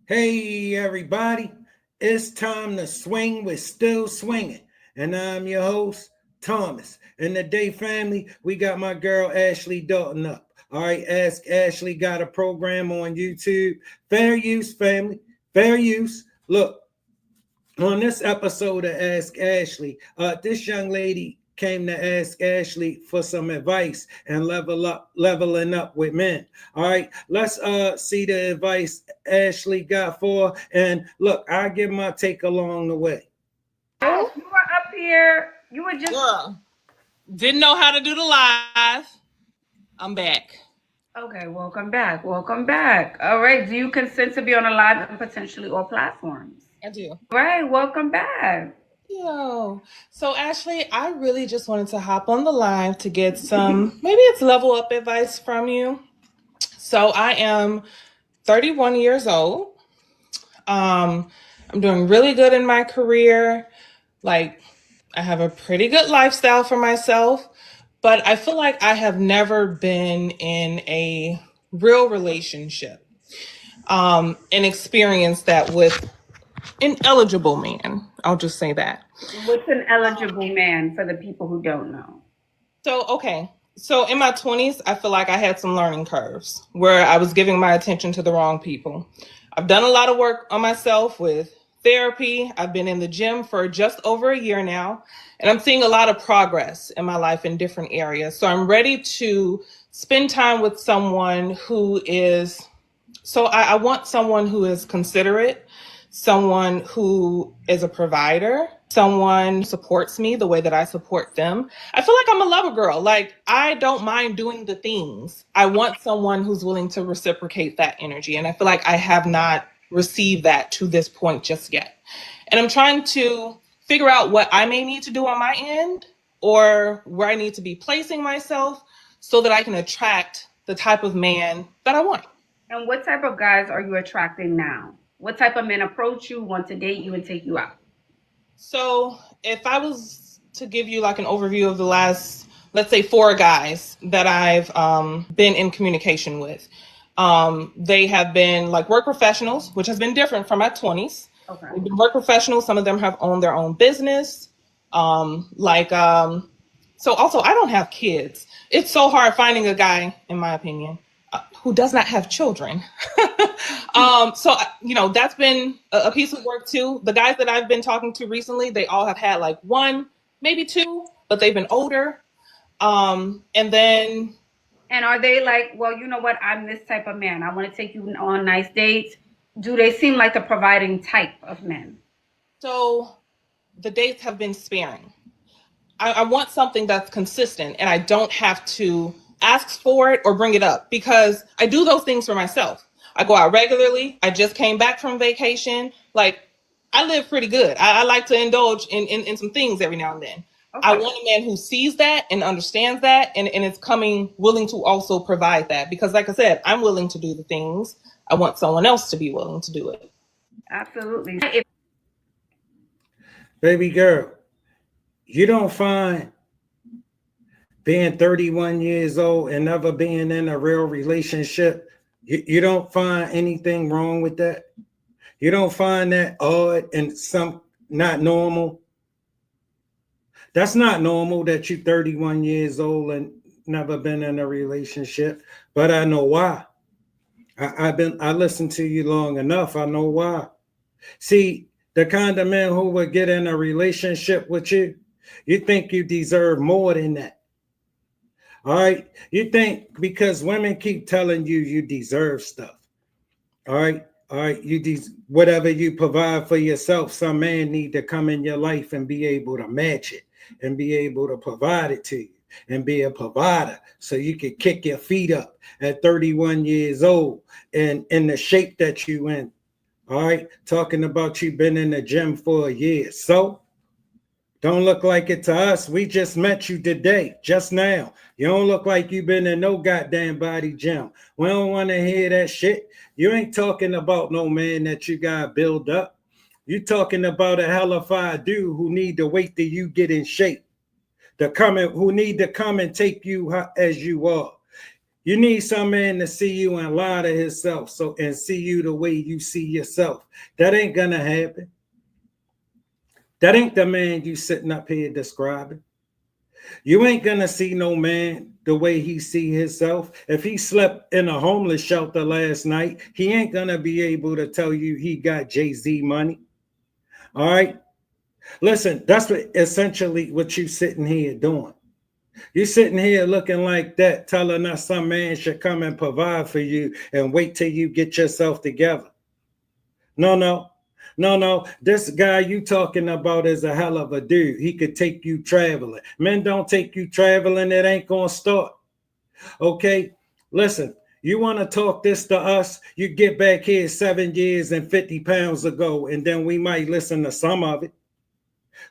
Hey everybody, it's time to swing with Still Swinging. And I'm your host, Thomas. And today, family, we got my girl Ashley Dalton up. All right, Ask Ashley got a program on YouTube. Fair use, family. Fair use. Look, on this episode of Ask Ashley, this young lady came to ask Ashley for some advice and leveling up with men. All right, let's see the advice Ashley got for her. And look, I give my take along the way. You were up here. You were just Didn't know how to do the live. I'm back. okay. Welcome back. Welcome back. All right. Do you consent to be on a live and potentially all platforms? I do. All right. Welcome back. Yo. So Ashley, I really just wanted to hop on the live to get some, maybe it's level up advice from you. So I am 31 years old. I'm doing really good in my career. Like, I have a pretty good lifestyle for myself, but I feel like I have never been in a real relationship and experienced that with an eligible man. I'll just say that. What's an eligible man for the people who don't know? So in my 20s, I feel like I had some learning curves where I was giving my attention to the wrong people. I've done a lot of work on myself with therapy. I've been in the gym for just over a year now, and I'm seeing a lot of progress in my life in different areas. So I'm ready to spend time with someone who is, I want someone who is considerate, someone who is a provider, someone who supports me the way that I support them. I feel like I'm a lover girl. Like, I don't mind doing the things. I want someone who's willing to reciprocate that energy. And I feel like I have not received that to this point just yet. And I'm trying to figure out what I may need to do on my end or where I need to be placing myself so that I can attract the type of man that I want. And what type of guys are you attracting now? What type of men approach you, want to date you, and take you out? So if I was to give you like an overview of the last, let's say, 4 guys that I've been in communication with, they have been like work professionals, which has been different from my 20s. Okay. They've been work professionals. Some of them have owned their own business. So also, I don't have kids. It's so hard finding a guy, in my opinion, who does not have children. That's been a piece of work too. The guys that I've been talking to recently, they all have had like 1, maybe 2, but they've been older. And are they like, well, you know what? I'm this type of man. I want to take you on nice dates. Do they seem like the providing type of men? So the dates have been sparing. I want something that's consistent and I don't have to ask for it or bring it up because I do those things for myself. I go out regularly. I just came back from vacation. Like, I live pretty good. I like to indulge in some things every now and then. Okay. I want a man who sees that and understands that and is willing to also provide that. Because like I said, I'm willing to do the things. I want someone else to be willing to do it. Absolutely. Baby girl, you don't find being 31 years old and never being in a real relationship, you don't find anything wrong with that? You don't find that odd and some not normal? That's not normal that you're 31 years old and never been in a relationship, but I know why. I listened to you long enough. I know why. See, the kind of man who would get in a relationship with you, you think you deserve more than that. All right. You think because women keep telling you deserve stuff. All right. Whatever you provide for yourself, some man need to come in your life and be able to match it and be able to provide it to you and be a provider so you can kick your feet up at 31 years old and in the shape that you in. All right. Talking about you been in the gym for a year. So don't look like it to us. We just met you today, just now. You don't look like you've been in no goddamn body gym. We don't want to hear that shit. You ain't talking about no man that you got to build up. You talking about a hellified dude who need to wait till you get in shape. Who need to come and take you as you are. You need some man to see you and lie to himself, so and see you the way you see yourself. That ain't gonna happen. That ain't the man you sitting up here describing. You ain't gonna see no man the way he see himself. If he slept in a homeless shelter last night, he ain't gonna be able to tell you he got Jay-Z money. All right. Listen, that's what essentially what you sitting here doing. You sitting here looking like that, telling us some man should come and provide for you and wait till you get yourself together. No, no, no, no. This guy you talking about is a hell of a dude. He could take you traveling. Men don't take you traveling. It ain't gonna start. Okay, listen. You want to talk this to us? You get back here 7 years and 50 pounds ago, and then we might listen to some of it.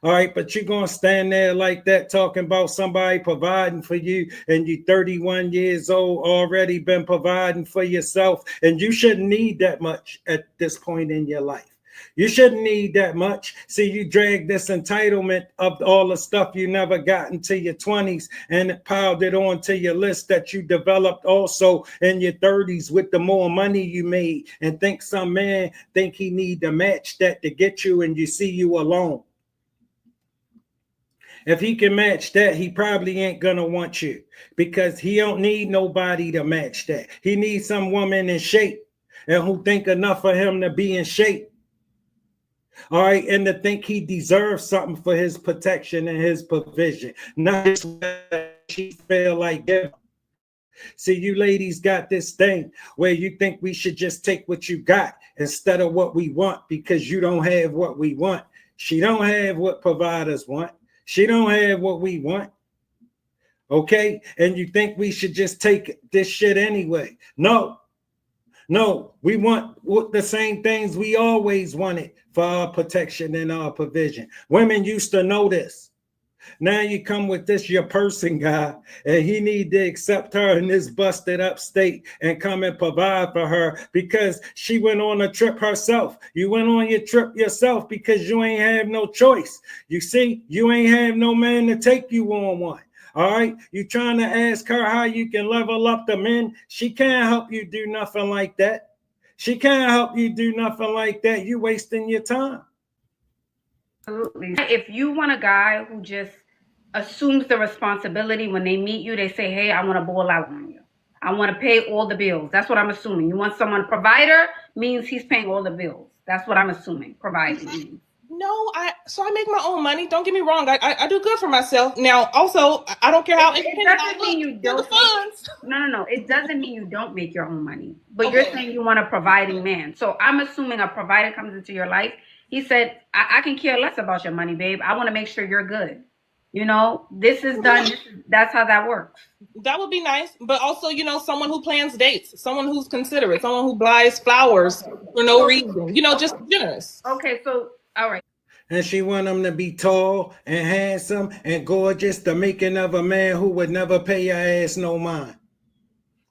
All right, but you're going to stand there like that talking about somebody providing for you, and you 31 years old, already been providing for yourself, and you shouldn't need that much at this point in your life. You shouldn't need that much. See, you drag this entitlement of all the stuff you never got into your 20s and piled it onto your list that you developed also in your 30s with the more money you made, and think some man think he need to match that to get you, and you see you alone. If he can match that, he probably ain't gonna want you, because he don't need nobody to match that. He needs some woman in shape and who think enough of him to be in shape. All right, and to think he deserves something for his protection and his provision, not just what she feel like giving. See, you ladies got this thing where you think we should just take what you got instead of what we want because you don't have what we want. She don't have what providers want. She don't have what we want. Okay? And you think we should just take this shit anyway. No. No, we want the same things we always wanted for our protection and our provision. Women used to know this. Now you come with this your person guy, and he need to accept her in this busted up state and come and provide for her because she went on a trip herself. You went on your trip yourself because you ain't have no choice. You see, you ain't have no man to take you on one. All right, you trying to ask her how you can level up the men. She can't help you do nothing like that. She can't help you do nothing like that. You wasting your time. Absolutely. If you want a guy who just assumes the responsibility when they meet you, they say, hey, I want to ball out on you. I want to pay all the bills. That's what I'm assuming. You want someone provider means he's paying all the bills. That's what I'm assuming. Providing means. No, I make my own money. Don't get me wrong. I do good for myself. Now, also, I don't care how independent I look. You don't. No. It doesn't mean you don't make your own money. But Okay. You're saying you want a providing man. So I'm assuming a provider comes into your life. He said, I can care less about your money, babe. I want to make sure you're good. You know, this is done. That's how that works. That would be nice. But also, someone who plans dates, someone who's considerate, someone who buys flowers for no reason, just generous. Okay, so, all right. And she want him to be tall and handsome and gorgeous, the making of a man who would never pay your ass no mind.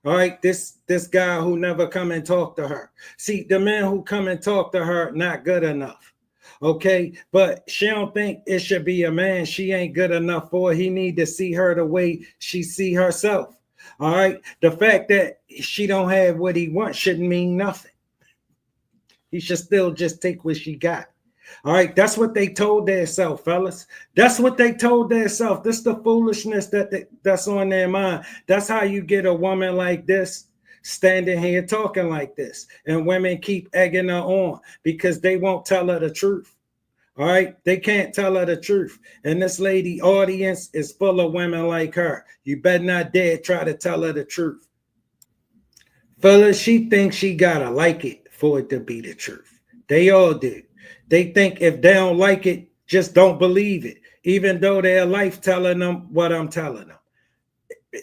All right, this guy who never come and talk to her. See, the men who come and talk to her, not good enough. Okay, but she don't think it should be a man she ain't good enough for. He need to see her the way she see herself. All right, the fact that she don't have what he wants shouldn't mean nothing. He should still just take what she got. All right, that's what they told themselves, fellas. That's what they told themselves. This is the foolishness that's on their mind. That's how you get a woman like this standing here talking like this. And women keep egging her on because they won't tell her the truth. All right, they can't tell her the truth. And this lady audience is full of women like her. You better not dare try to tell her the truth. Fellas, she thinks she gotta like it for it to be the truth. They all do. They think if they don't like it, just don't believe it, even though their life telling them what I'm telling them.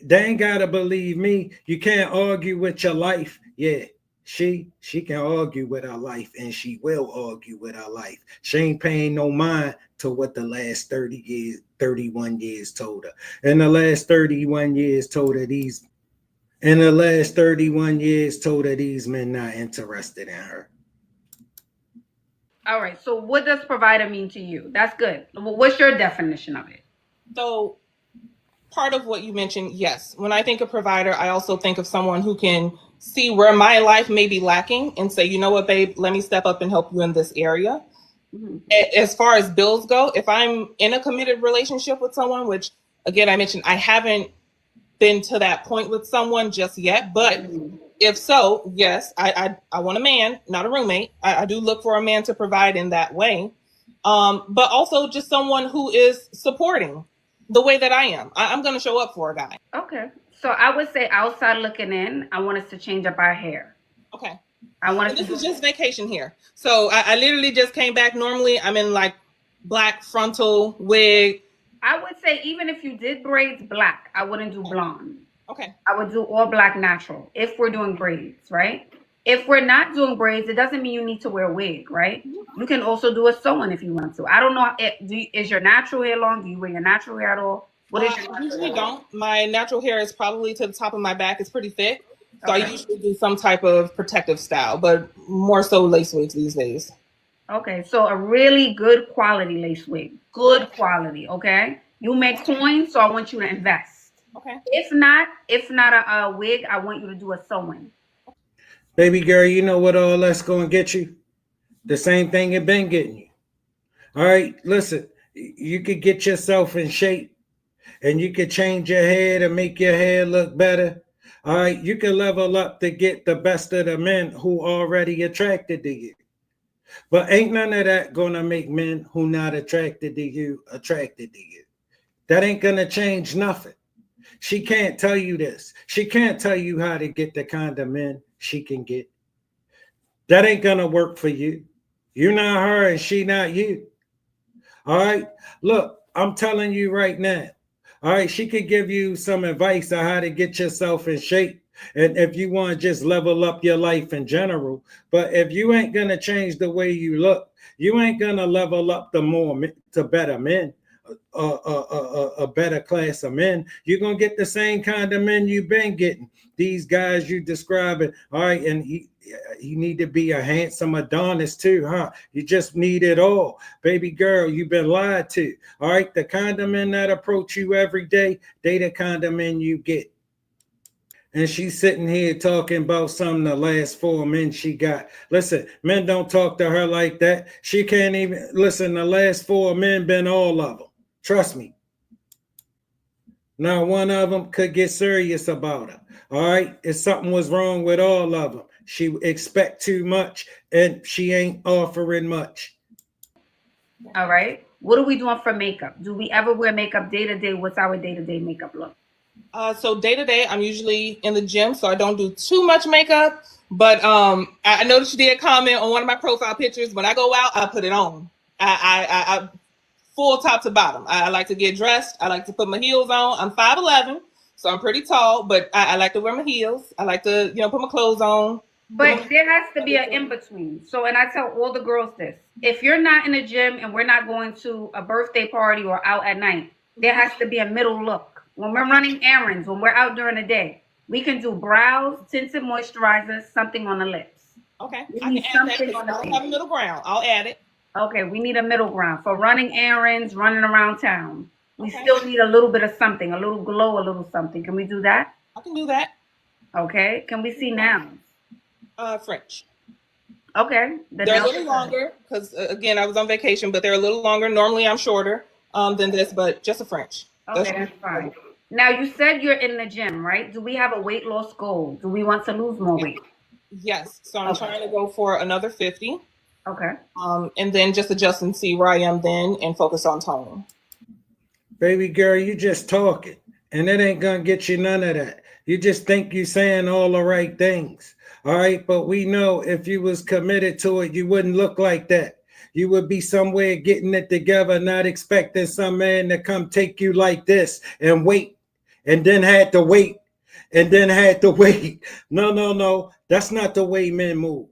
They ain't gotta believe me. You can't argue with your life. Yeah, she can argue with her life, and she will argue with her life. She ain't paying no mind to what the last 31 years told her. And the last 31 years told her these men not interested in her. All right. So what does provider mean to you? That's good. What's your definition of it? So part of what you mentioned, yes. When I think of provider, I also think of someone who can see where my life may be lacking and say, you know what, babe, let me step up and help you in this area. Mm-hmm. As far as bills go, if I'm in a committed relationship with someone, which again, I mentioned, I haven't been to that point with someone just yet, but if so, yes, I want a man, not a roommate. I do look for a man to provide in that way. But also just someone who is supporting the way that I am. I'm going to show up for a guy. Okay. So I would say outside looking in, I want us to change up our hair. Okay. This is just vacation here. So I literally just came back. Normally I'm in like black frontal wig. I would say even if you did braids black, I wouldn't do blonde. Okay. I would do all black natural if we're doing braids, right? If we're not doing braids, it doesn't mean you need to wear a wig, right? You can also do a sew-in if you want to. I don't know. Is your natural hair long? Do you wear your natural hair at all? What is your I usually don't. My natural hair is probably to the top of my back. It's pretty thick. So okay. I usually do some type of protective style, but more so lace wigs these days. Okay, so a really good quality lace wig. Good quality, okay? You make coins, so I want you to invest. Okay. If not a wig, I want you to do a sewing. Baby girl, you know what all that's going to get you? The same thing it been getting you. All right, listen, you could get yourself in shape and you could change your hair to make your hair look better. All right, you can level up to get the best of the men who already attracted to you. But ain't none of that going to make men who not attracted to you attracted to you. That ain't going to change nothing. She can't tell you this. She can't tell you how to get the kind of men she can get. That ain't going to work for you. You're not her and she not you. All right? Look, I'm telling you right now. All right, she could give you some advice on how to get yourself in shape. And if you want to just level up your life in general, but if you ain't going to change the way you look, you ain't going to level up to better men, a better class of men. You're going to get the same kind of men you've been getting. These guys you describing, all right, and he need to be a handsome Adonis too, huh? You just need it all. Baby girl, you've been lied to. All right, the kind of men that approach you every day, they the kind of men you get. And she's sitting here talking about some of the last 4 men she got. Listen, men don't talk to her like that. She can't even listen. The last 4 men been all of them. Trust me. Now one of them could get serious about her. All right, if something was wrong with all of them, she expect too much and she ain't offering much. All right. What are we doing for makeup? Do we ever wear makeup day to day? What's our day to day makeup look? So day to day, I'm usually in the gym, so I don't do too much makeup. But I noticed you did comment on one of my profile pictures. When I go out, I put it on. I full top to bottom. I like to get dressed. I like to put my heels on. I'm 5'11", so I'm pretty tall, but I like to wear my heels. I like to, put my clothes on. But there has to be an in-between. So, and I tell all the girls this. If you're not in the gym and we're not going to a birthday party or out at night, there has to be a middle look. When we're running errands, when we're out during the day, we can do brows, tinted moisturizers, something on the lips. Okay. I can add that. I don't have a middle ground. I'll add it. Okay, we need a middle ground. For running errands, running around town. We still need a little bit of something, a little glow, a little something. Can we do that? I can do that. Okay. Can we see nouns? French. Okay. They're a little longer because, again, I was on vacation, but they're a little longer. Normally, I'm shorter than this, but just a French. Okay, that's fine. Now, you said you're in the gym, right? Do we have a weight loss goal? Do we want to lose more weight? Yes. So I'm trying to go for another 50. Okay. And then just adjust and see where I am then and focus on tone. Baby girl, you just talking, and it ain't going to get you none of that. You just think you saying all the right things. All right, but we know if you was committed to it, you wouldn't look like that. You would be somewhere getting it together, not expecting some man to come take you like this and wait, and then had to wait, and then had to wait. No. That's not the way men move.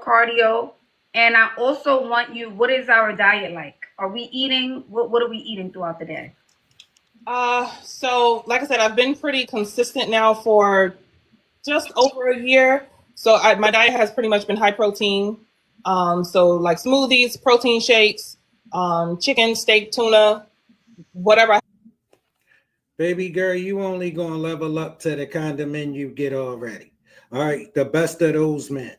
Cardio. And I also want you, what is our diet like? Are we eating, what are we eating throughout the day? So like I said, I've been pretty consistent now for just over a year. So my diet has pretty much been high protein. So like smoothies, protein shakes, chicken, steak, tuna, whatever. Baby girl, you only gonna level up to the kind of men you get already. All right, the best of those men.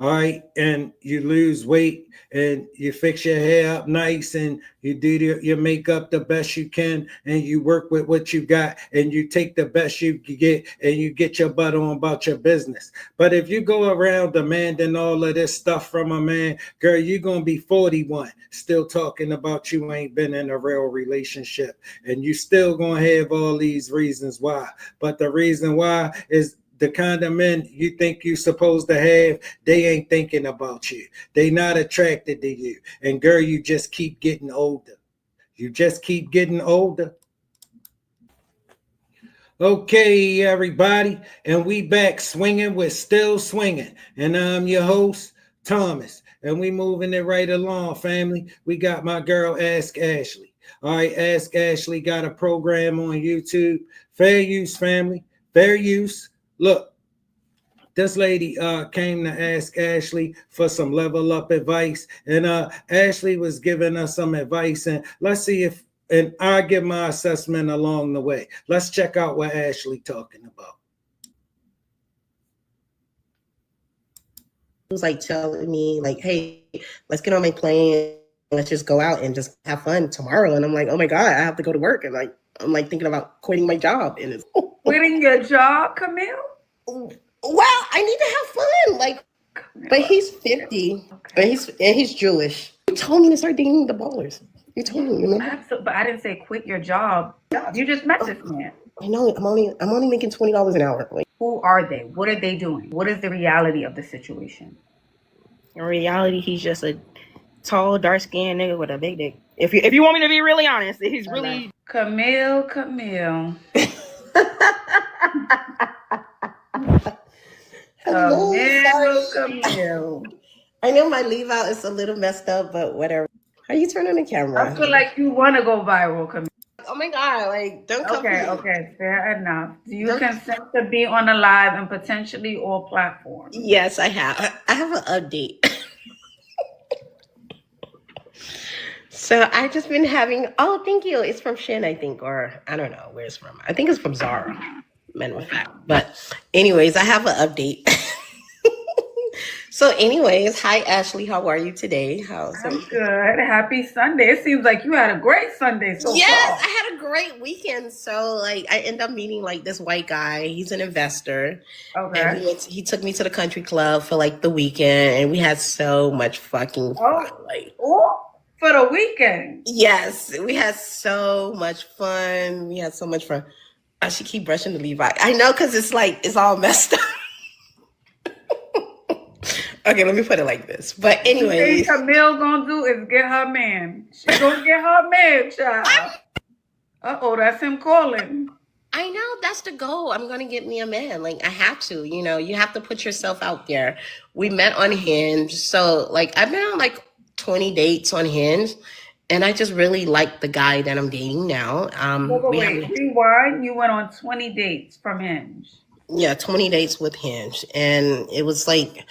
All right, and you lose weight and you fix your hair up nice and you do your makeup the best you can and you work with what you got and you take the best you can get and you get your butt on about your business. But if you go around demanding all of this stuff from a man, girl, you're gonna be 41 still talking about you ain't been in a real relationship and you still gonna have all these reasons why. But the reason why is the kind of men you think you're supposed to have, they ain't thinking about you. They not attracted to you. And girl, you just keep getting older. You just keep getting older. Okay, everybody. And we back swinging with Still Swinging. And I'm your host, Thomas. And we moving it right along, family. We got my girl, Ask Ashley. All right, Ask Ashley got a program on YouTube. Fair use, family. Fair use. Look, this lady came to ask Ashley for some level up advice, and Ashley was giving us some advice, and let's see if, and I give my assessment along the way. Let's check out what Ashley talking about. He was like telling me like, hey, let's get on my plane, let's just go out and just have fun tomorrow. And I'm like, oh my God, I have to go to work. And like, I'm like thinking about quitting my job. And it's Quitting your job, Camille? well, I need to have fun. Like, but he's 50, Okay. and he's Jewish. You told me to start dating the ballers. You told me, remember? Absolutely, but I didn't say quit your job. You just met this man. I know. I'm only making $20 an hour. Like, Who are they? What are they doing? What is the reality of the situation? In reality, he's just a tall, dark-skinned nigga with a big dick. If you want me to be really honest, he's really Camille. hello, Camille. I know my leave out is a little messed up, but whatever. How you turn on the camera? I feel like you want to go viral, Camille. Oh my God, like, don't come Okay, fair enough. Do you Don't- consent to be on a live and potentially all platforms? Yes, I have. I have an update. So I just been having, oh, thank you. It's from Shin, I think, or I don't know where it's from. I think it's from Zara, matter of fact. But anyways, I have an update. So anyways, hi, Ashley. How are you today? How's I'm it? good. Happy Sunday. It seems like you had a great Sunday so Yes, far. I had a great weekend. So like I end up meeting like this white guy. He's an investor. And Okay. he took me to the country club for like the weekend and we had so much fucking fun. Like For the weekend. yes, we had so much fun. We had so much fun. I should keep brushing the Levi. I know because it's like it's all messed up. Okay, let me put it like this. But What anyways, Camille gonna do is get her man. She gonna get her man, child. Uh-oh, that's him calling. I know that's the goal. I'm gonna get me a man. Like I have to, you have to put yourself out there. We met on Hinge. So like I've been on like 20 dates on Hinge and I just really like the guy that I'm dating now. Wait, rewind. You went on 20 dates from Hinge. 20 dates with Hinge. And it was like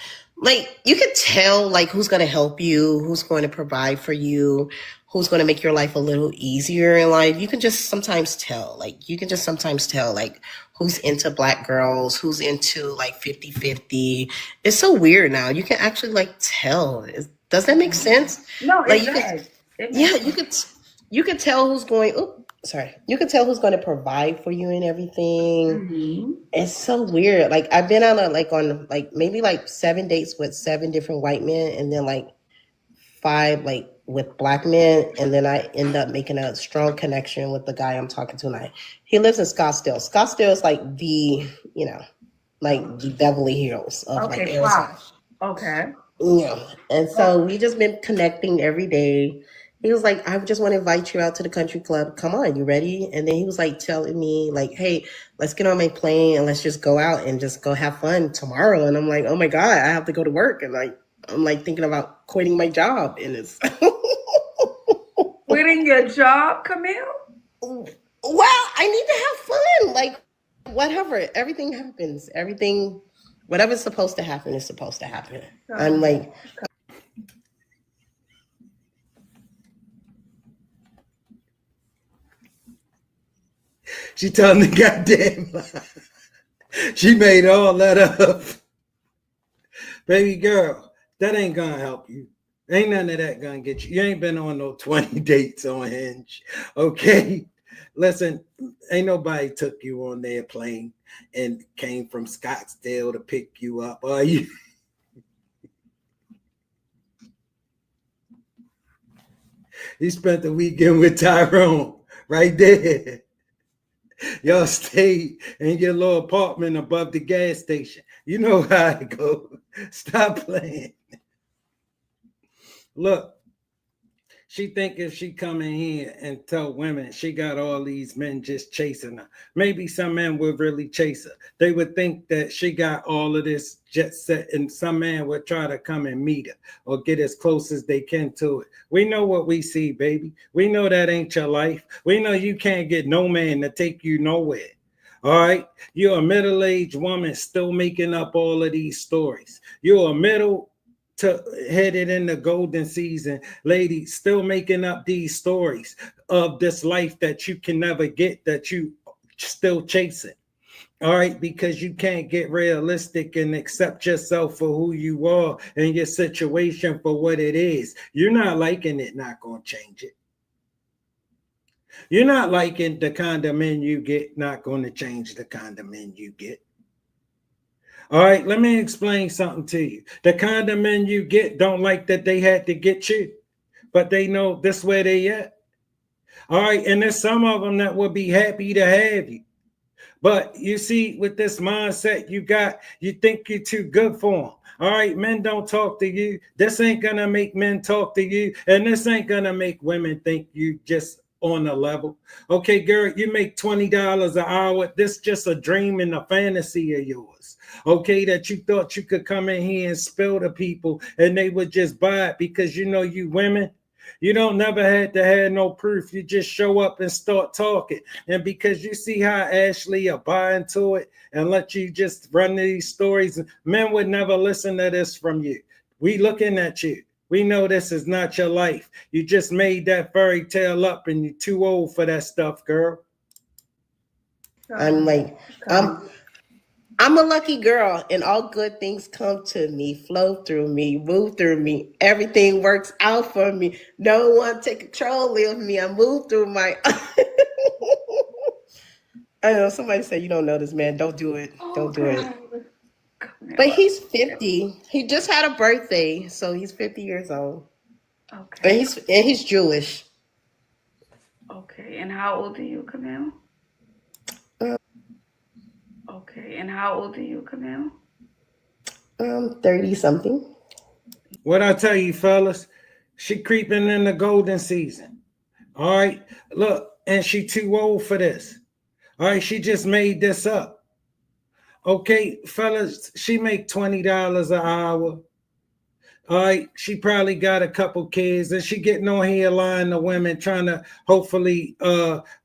you could tell like who's gonna help you, who's going to provide for you, who's going to make your life a little easier in life. You can just sometimes tell, like who's into black girls, who's into like 50-50. It's so weird now. You can actually like tell. Does that make sense? No, Like it you does. could, you could tell who's going. You could tell who's going to provide for you and everything. Mm-hmm. It's so weird. Like I've been on maybe like 7 dates with 7 different white men, and then like 5 like with black men, and then I end up making a strong connection with the guy I'm talking to tonight. He lives in Scottsdale. Scottsdale is like the Beverly Hills of like Okay, Arizona. Okay. Yeah. And so we just been connecting every day. He was like, I just want to invite you out to the country club. Come on, you ready? And then he was like telling me like, hey, let's get on my plane and let's just go out and just go have fun tomorrow. And I'm like, oh my God, I have to go to work. And like, I'm like thinking about quitting my job. And it's Quitting your job, Camille? well, I need to have fun. Like whatever, everything happens. Whatever's supposed to happen is supposed to happen. I'm like, She telling the goddamn lie. She made all that up. Baby girl, that ain't gonna help you. Ain't none of that gonna get you. You ain't been on no 20 dates on Hinge. Okay? Listen, ain't nobody took you on their plane and came from Scottsdale to pick you up, are you? You spent the weekend with Tyrone right there. Y'all stayed in your little apartment above the gas station. You know how it goes. Stop playing. Look, she think if she come in here and tell women she got all these men just chasing her, maybe some men would really chase her. They would think that she got all of this jet set, and some man would try to come and meet her or get as close as they can to it. We know what we see, baby. We know that ain't your life. We know you can't get no man to take you nowhere. All right, you're a middle-aged woman still making up all of these stories. You're a headed in the golden season lady still making up these stories of this life that you can never get, that you still chasing. All right, because you can't get realistic and accept yourself for who you are and your situation for what it is. You're not liking it, not gonna change it. You're not liking the kind of men you get, not going to change the kind of men you get. All right, let me explain something to you. The kind of men you get don't like that they had to get you, but they know this where they at. All right, and there's some of them that will be happy to have you. But you see, with this mindset you got, you think you're too good for them. All right, men don't talk to you. This ain't going to make men talk to you, and this ain't going to make women think you just on a level. Okay, girl, you make $20 an hour. This just a dream and a fantasy of yours. Okay, that you thought you could come in here and spill to people and they would just buy it because you know you women. You don't never had to have no proof. You just show up and start talking. And because you see how Ashley are buying to it and let you just run these stories, men would never listen to this from you. We looking at you. We know this is not your life. You just made that fairy tale up and you're too old for that stuff, girl. I'm like, I'm a lucky girl, and all good things come to me, flow through me, move through me. Everything works out for me. No one take control of me. I move through my. I know somebody said you don't know this man. Don't do it. Don't do it. But he's 50. He just had a birthday, so he's 50 years old. Okay. And he's Jewish. Okay. And how old are you, Camille? Okay. And how old are you, Camille? 30 something. What I tell you, fellas, she creeping in the golden season. All right, look, and she too old for this. All right, she just made this up. Okay, fellas, she make $20 an hour. All right, she probably got a couple kids, and she getting on here lying to women, trying to hopefully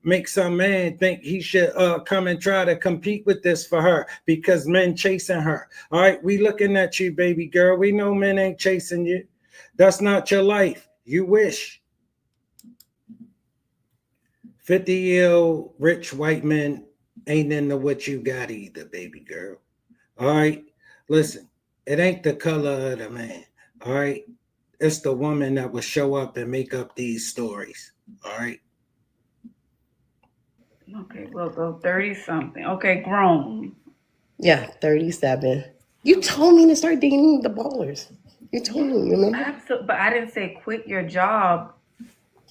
make some man think he should come and try to compete with this for her because men chasing her. All right, we looking at you, baby girl. We know men ain't chasing you. That's not your life. You wish. 50-year-old rich white men ain't into what you got either, baby girl. All right, listen, it ain't the color of the man. All right, it's the woman that will show up and make up these stories. All right. Okay, we'll go 30 something. Okay, grown. Yeah, 37. You told me to start dating the ballers. You told me, remember? Absolutely, but I didn't say quit your job.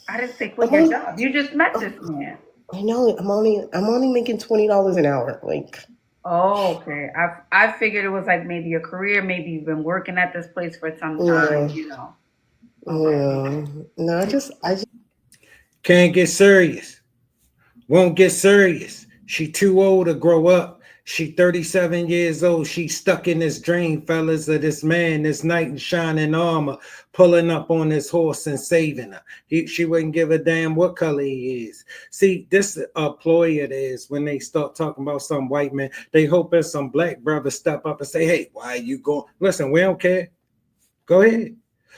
I didn't say quit your job. You just met this man. I know. I'm only making $20 an hour. Like. Oh, okay. I figured it was like maybe a career. Maybe you've been working at this place for some time. You know. Okay. No, I just Can't get serious. Won't get serious. She too old to grow up. She 37 years old. She's stuck in this dream, fellas, of this man, this knight in shining armor, pulling up on his horse and saving her. She wouldn't give a damn what color he is. See, this ploy it is when they start talking about some white man. They hoping some black brother step up and say, hey, why are you going? Listen, we don't care. Go ahead.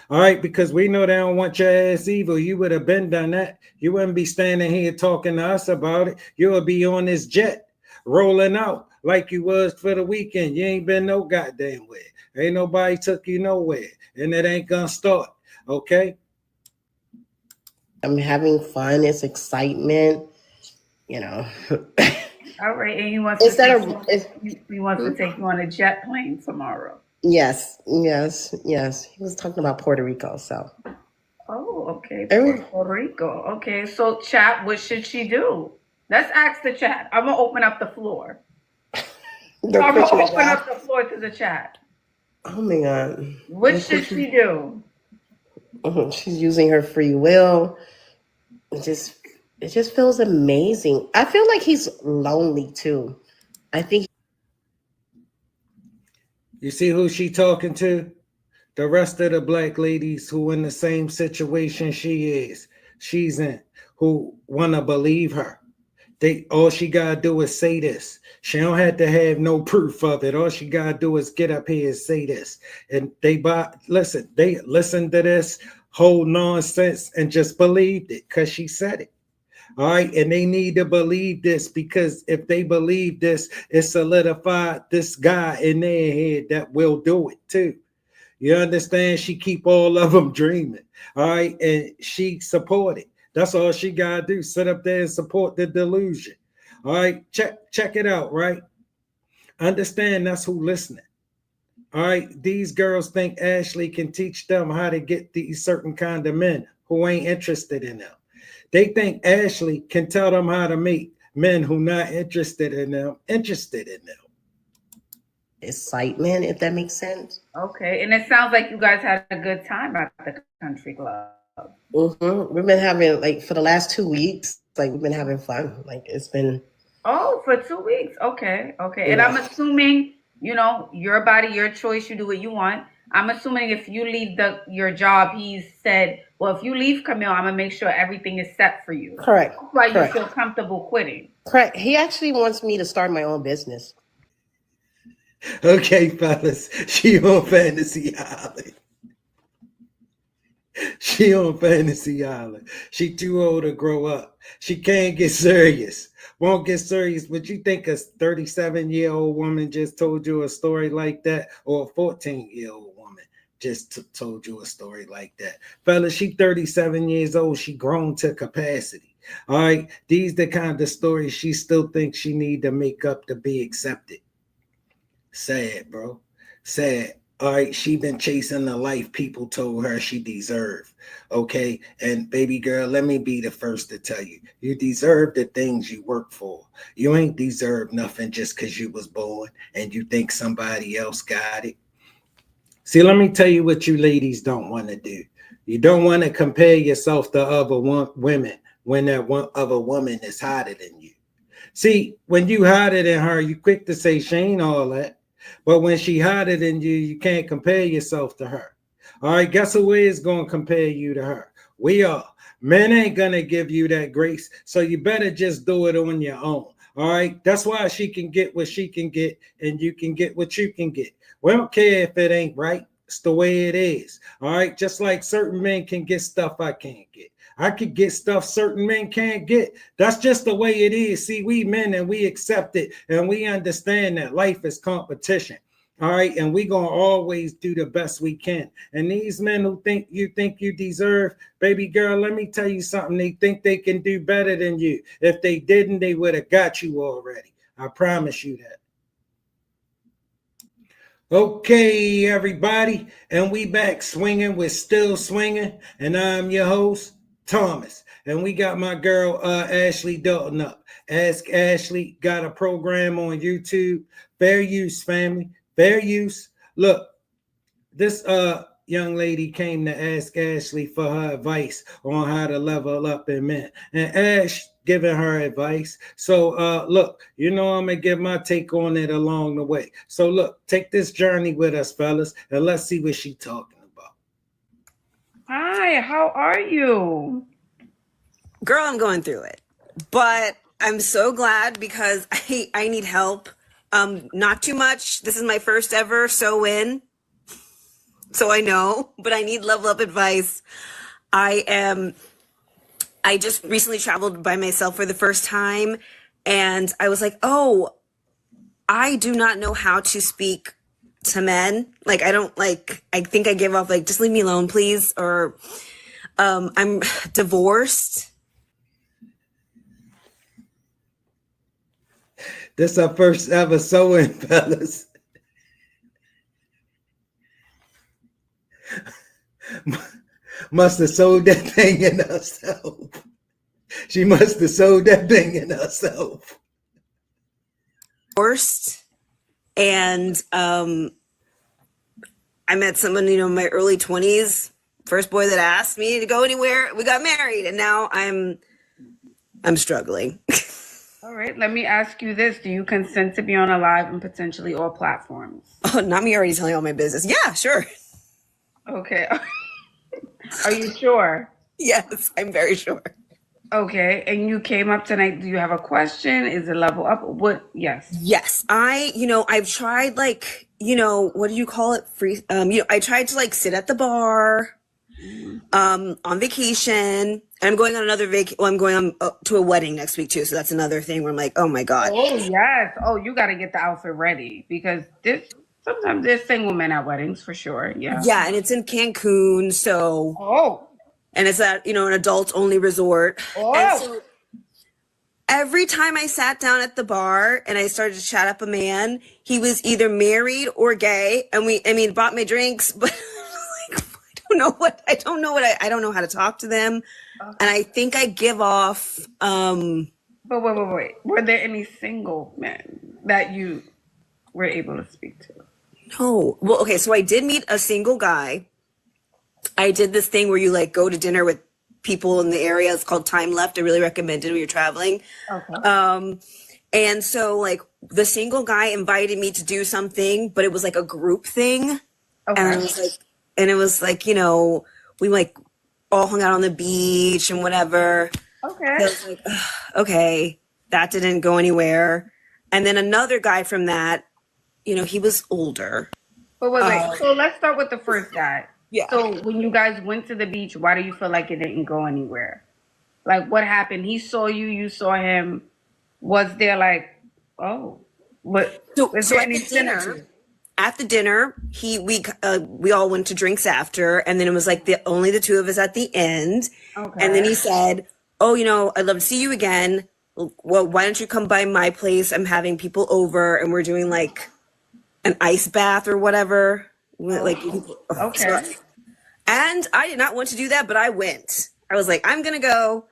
All right, because we know they don't want your ass evil. You would have been done that. You wouldn't be standing here talking to us about it. You would be on this jet rolling out like you was for the weekend. You ain't been no goddamn where. Ain't nobody took you nowhere, and it ain't gonna start. Okay. I'm having fun. It's excitement, you know. All right, and he wants to take you on a jet plane tomorrow. Yes. He was talking about Puerto Rico, so. Oh, okay. Puerto Rico. Okay, so chat, what should she do? Let's ask the chat. I'm gonna open up the floor. I'm gonna open up the floor to the chat. Oh my God. What should she do? She's using her free will. It just feels amazing. I feel like he's lonely too. I think. You see who she talking to? The rest of the black ladies who in the same situation she's in, who want to believe her. All she gotta do is say this. She don't have to have no proof of it. All she gotta do is get up here and say this. And they listen to this whole nonsense and just believed it because she said it. All right. And they need to believe this, because if they believe this, it solidified this guy in their head that will do it too. You understand? She keep all of them dreaming. All right. And she supported. That's all she gotta do. Sit up there and support the delusion. All right. Check it out, right? Understand that's who listening. All right. These girls think Ashley can teach them how to get these certain kind of men who ain't interested in them. They think Ashley can tell them how to make men who not interested in them interested in them. Excitement, if that makes sense. Okay, and it sounds like you guys had a good time at the country club. Mm-hmm. We've been having, like, for the last 2 weeks, like, we've been having fun. Like, it's been. Oh, for 2 weeks. Okay. Yeah. And I'm assuming, your body, your choice, you do what you want. I'm assuming if you leave your job, he's said, well, if you leave, Camille, I'm going to make sure everything is set for you. Correct. That's why you feel comfortable quitting. Correct. He actually wants me to start my own business. Okay, fellas, she on Fantasy Island. She on Fantasy Island. She too old to grow up. She can't get serious. Won't get serious. But you think a 37-year-old woman just told you a story like that, or a 14-year-old woman just told you a story like that? Fellas, she 37 years old. She grown to capacity. All right. These the kind of stories she still thinks she need to make up to be accepted. Sad, bro. Sad. All right, she been chasing the life people told her she deserved. Okay, and baby girl, let me be the first to tell you, you deserve the things you work for. You ain't deserve nothing just because you was born and you think somebody else got it. See, let me tell you what you ladies don't want to do. You don't want to compare yourself to other women when that one other woman is hotter than you. See, when you hotter than her, you quick to say she ain't all that. But when she hotter than you, you can't compare yourself to her. All right, guess who is going to compare you to her? We are. Men ain't going to give you that grace, so you better just do it on your own. All right, that's why she can get what she can get, and you can get what you can get. We don't care if it ain't right. It's the way it is. All right, just like certain men can get stuff I can't get. I could get stuff certain men can't get. That's just the way it is. See, we men, and we accept it, and we understand that life is competition. All right, and we gonna always do the best we can. And these men who think you deserve, baby girl, let me tell you something. They think they can do better than you. If they didn't, they would have got you already. I promise you that. Okay, everybody, and we back swinging. We're still swinging, and I'm your host, Thomas, and we got my girl Ashley Dalton up. Ask Ashley got a program on YouTube. Fair use, family. Fair use. Look, this young lady came to ask Ashley for her advice on how to level up in men, and Ash giving her advice. So look, I'm gonna give my take on it along the way. So look, take this journey with us, fellas, and let's see what she's talking about. Hi, how are you? Girl, I'm going through it, but I'm so glad because I need help. Not too much. This is my first ever sew-in. so I know, but I need level up advice. I just recently traveled by myself for the first time, and I was like, oh, I do not know how to speak to men. Like, I don't like, I think I give off like, just leave me alone, please. Or, I'm divorced. This our first ever sewing, fellas. Must have sold that thing in herself. She must have sold that thing in herself. Divorced. And, I met someone, in my early 20s, first boy that asked me to go anywhere. We got married, and now I'm struggling. All right, let me ask you this. Do you consent to be on a live and potentially all platforms? Oh, not me already telling all my business. Yeah, sure. Okay. Are you sure? Yes, I'm very sure. Okay, and you came up tonight. Do you have a question? Is it level up? What? Yes. Yes, I've tried like, what do you call it? Free, I tried to like sit at the bar, on vacation. And I'm going on another I'm going on to a wedding next week too. So that's another thing where I'm like, oh my God. Oh yes. Oh, you got to get the outfit ready because sometimes there's single men at weddings for sure. Yeah. Yeah, and it's in Cancun, so Oh. and it's at, an adult only resort. Oh. And so every time I sat down at the bar and I started to chat up a man, he was either married or gay, and bought me drinks, but like, I don't know how to talk to them. Okay. And I think I give off, But wait. Were there any single men that you were able to speak to? no. Well, okay, so I did meet a single guy. I did this thing where you like go to dinner with people in the area. It's called Time Left. I really recommend it when you're traveling. Okay. And so like the single guy invited me to do something, but it was like a group thing. Okay. And it was like, we like all hung out on the beach and whatever. Okay. So I was like, ugh, okay, that didn't go anywhere. And then another guy from that, he was older. But wait. So let's start with the first guy. Yeah. So when you guys went to the beach, why do you feel like it didn't go anywhere? Like what happened? He saw you, you saw him. Was there like, oh, what? Was So there any synergy? at the dinner, we all went to drinks after, and then it was like only the two of us at the end. Okay. And then he said, "Oh, I'd love to see you again. Well, why don't you come by my place? I'm having people over, and we're doing like an ice bath or whatever." Okay. And I did not want to do that, but I went. I was like, I'm gonna go,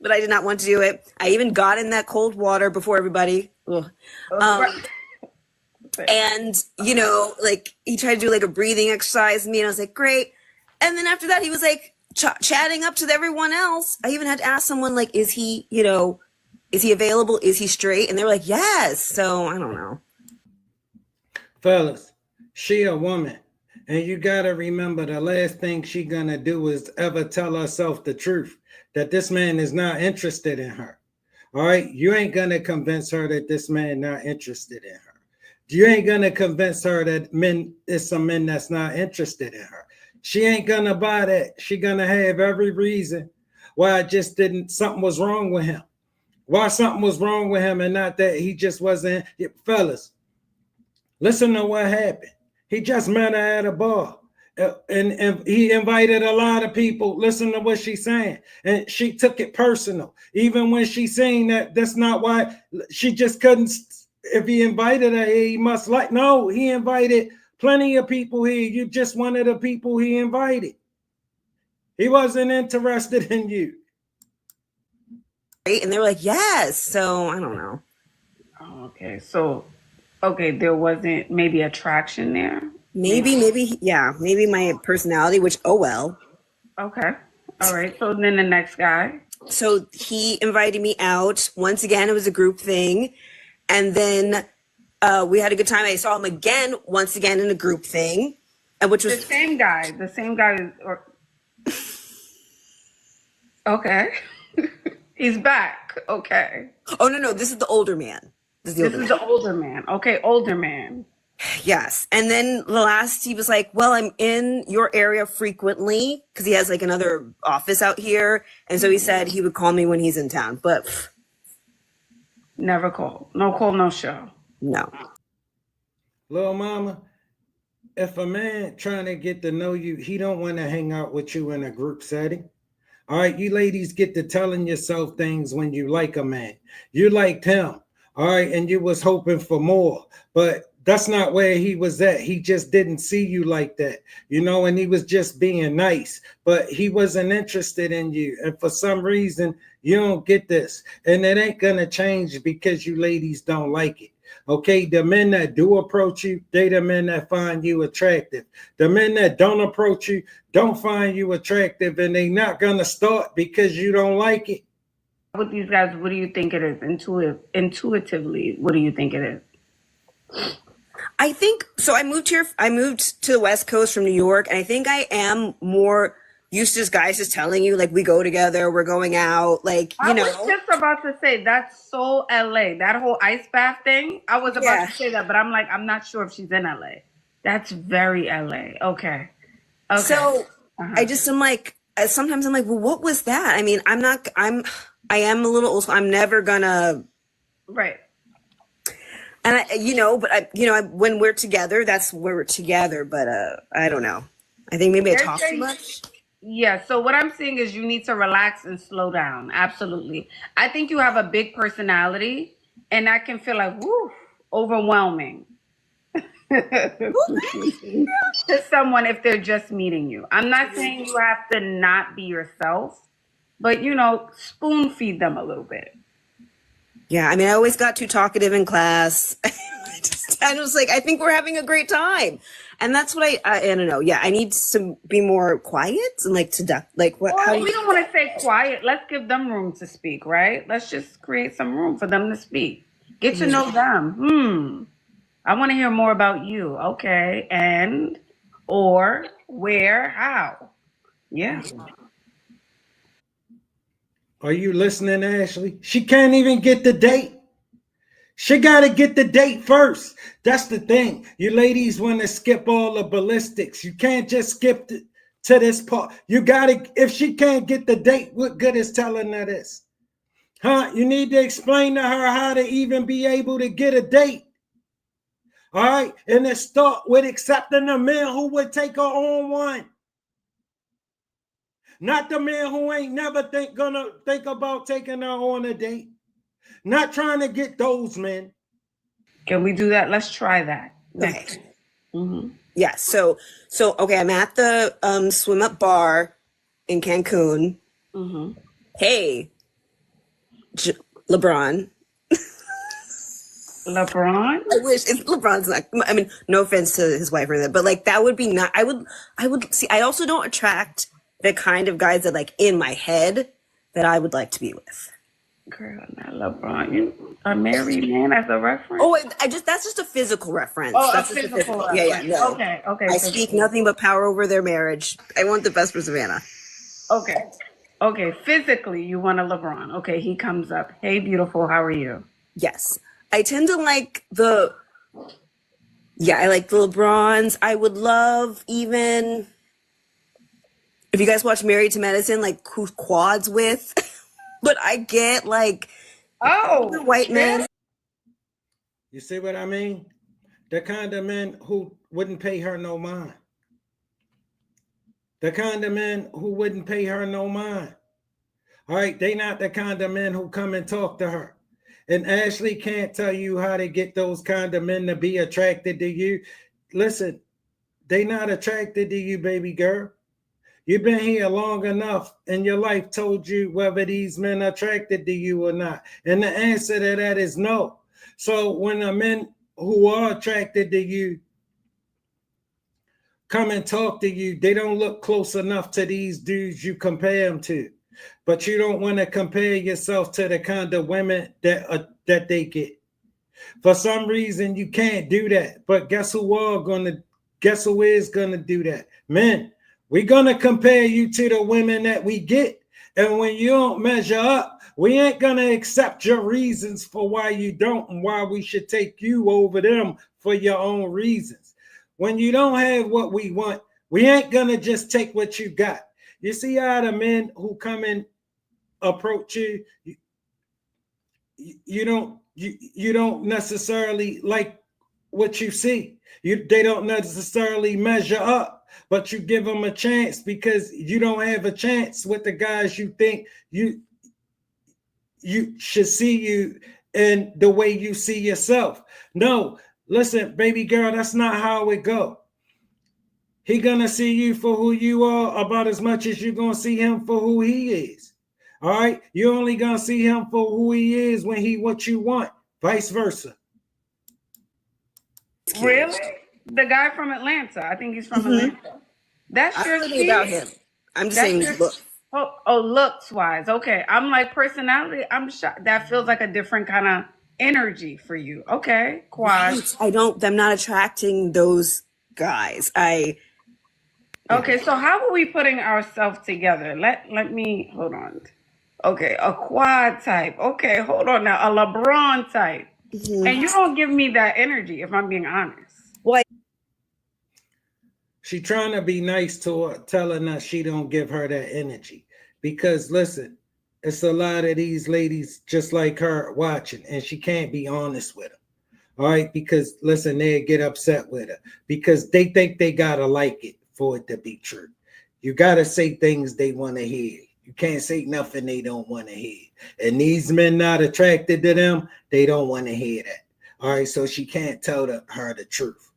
but I did not want to do it. I even got in that cold water before everybody. Ugh. And like he tried to do like a breathing exercise with me, and I was like, great. And then after that, he was like chatting up to everyone else. I even had to ask someone like, is he available? Is he straight? And they were like, yes. So I don't know. Fellas, she a woman, and you gotta remember the last thing she gonna do is ever tell herself the truth, that this man is not interested in her. All right, you ain't gonna convince her that this man not interested in her. You ain't gonna convince her that it's some men that's not interested in her. She ain't gonna buy that. She gonna have every reason why something was wrong with him. Why something was wrong with him and not that he just wasn't. Fellas, listen to what happened. He just met her at a bar. And he invited a lot of people. Listen to what she's saying. And she took it personal. Even when she's saying that's not why, she just couldn't. If he invited her, he must like. No, he invited plenty of people here. You just one of the people he invited. He wasn't interested in you. And they were like, yes. So I don't know. Oh, okay. So, there wasn't maybe attraction there. Maybe, yeah. Maybe my personality, which, oh well. Okay. All right. So then the next guy. So he invited me out. Once again, it was a group thing. And then we had a good time. I saw him again, once again in a group thing. And which was the same guy. The same guy okay. He's back. Okay. Oh no, this is the older man. This is the older man. Okay, older man. Yes. And then the last, he was like, well, I'm in your area frequently because he has like another office out here. And so he said he would call me when he's in town, but Never call. No call, no show. no. Little mama, if a man trying to get to know you, he don't want to hang out with you in a group setting. All right, you ladies get to telling yourself things when you like a man. You liked him, all right, and you was hoping for more, but that's not where he was at. He just didn't see you like that, you know, and he was just being nice, but he wasn't interested in you. And for some reason, you don't get this, and it ain't gonna change because you ladies don't like it. Okay, the men that do approach you, they the men that find you attractive. The men that don't approach you don't find you attractive, and they not gonna start because you don't like it. With these guys, what do you think it is? Intuitively, what do you think it is? I think so. I moved to the West Coast from New York, and I think I am more used to just guys just telling you, like, we go together, we're going out, like, you know. I was just about to say that's so LA. That whole ice bath thing. I was about to say that, but I'm like, I'm not sure if she's in LA. That's very LA. Okay. So I'm like, sometimes I'm like, well, what was that? I mean, I am a little old school. I'm never gonna. Right. And when we're together, that's where we're together. But I don't know. I think maybe I talk too much. Yeah. So what I'm saying is you need to relax and slow down. Absolutely. I think you have a big personality, and that can feel like woo, overwhelming to someone if they're just meeting you. I'm not saying you have to not be yourself, but spoon feed them a little bit. Yeah, I mean, I always got too talkative in class. I was like, I think we're having a great time, and that's what I don't know. Yeah, I need to be more quiet and like what? Well, we don't want to say quiet. Let's give them room to speak, right? Let's just create some room for them to speak. Get to know them. I want to hear more about you. Okay, and or where, how? Yeah. Are you listening, Ashley? She can't even get the date. She got to get the date first. That's the thing. You ladies want to skip all the ballistics. You can't just skip to this part. You got to, if she can't get the date, what good is telling her this? Huh? You need to explain to her how to even be able to get a date. All right? And then start with accepting the man who would take her on one. Not the man who ain't never gonna think about taking her on a date. Not trying to get those men. Can we do that? Let's try that. Okay. Mm-hmm. Yeah. So okay. I'm at the swim up bar in Cancun. Mm-hmm. Hey, LeBron. LeBron? I wish LeBron's not. I mean, no offense to his wife or that, but like that would be not. I would see. I also don't attract the kind of guys that like in my head that I would like to be with. Girl, not LeBron. You a married man as a reference? Oh, that's just a physical reference. Oh, that's a just physical reference. Yeah, no. Okay. I speak nothing but power over their marriage. I want the best for Savannah. Okay. Physically, you want a LeBron. Okay, he comes up. Hey, beautiful. How are you? Yes, I tend to like I like the LeBrons. I would love even if you guys watch Married to Medicine, like who quads with. But I get like white men. You see what I mean? The kind of men who wouldn't pay her no mind. The kind of men who wouldn't pay her no mind. All right, they not the kind of men who come and talk to her. And Ashley can't tell you how to get those kind of men to be attracted to you. Listen, they not attracted to you, baby girl. You've been here long enough and your life told you whether these men are attracted to you or not. And the answer to that is no. So when the men who are attracted to you come and talk to you, they don't look close enough to these dudes you compare them to. But you don't want to compare yourself to the kind of women that they get. For some reason, you can't do that. But guess who is gonna do that? Men. We're going to compare you to the women that we get. And when you don't measure up, we ain't going to accept your reasons for why you don't and why we should take you over them for your own reasons. When you don't have what we want, we ain't going to just take what you got. You see how the men who come and approach you, you don't necessarily like what you see. They don't necessarily measure up, but you give them a chance because you don't have a chance with the guys you think you should see you in the way you see yourself. No, listen, baby girl, that's not how it go. He gonna see you for who you are about as much as you're gonna see him for who he is. All right, you're only gonna see him for who he is when he what you want, vice versa. Really? The guy from Atlanta. I think he's from Atlanta. That's I your don't know anything about him. I'm just saying, look. Oh, looks wise. Okay. I'm like personality. I'm shocked. That feels like a different kind of energy for you. Okay. Quad. Right. I'm not attracting those guys. Okay. So how are we putting ourselves together? Let me hold on. Okay. A quad type. Okay. Hold on now. A LeBron type. And you don't give me that energy, if I'm being honest. Well, She trying to be nice to her, telling us she don't give her that energy. Because listen, it's a lot of these ladies just like her watching, and she can't be honest with them. All right, because listen, they get upset with her because they think they gotta like it for it to be true. You gotta say things they want to hear. You can't say nothing they don't want to hear. And these men not attracted to them, they don't want to hear that. All right, so she can't tell her the truth.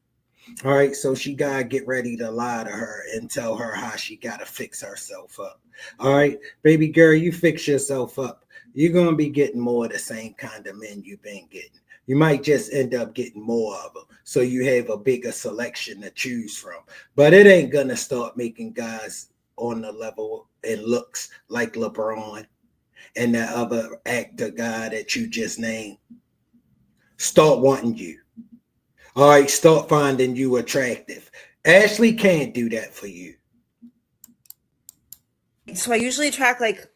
All right, so she gotta get ready to lie to her and tell her how she gotta fix herself up. All right, baby girl, you fix yourself up. You're gonna be getting more of the same kind of men you've been getting. You might just end up getting more of them, so you have a bigger selection to choose from. But it ain't gonna start making guys on the level and looks like LeBron and that other actor guy that you just named start wanting you. All right, start finding you attractive. Ashley can't do that for you. so I usually attract like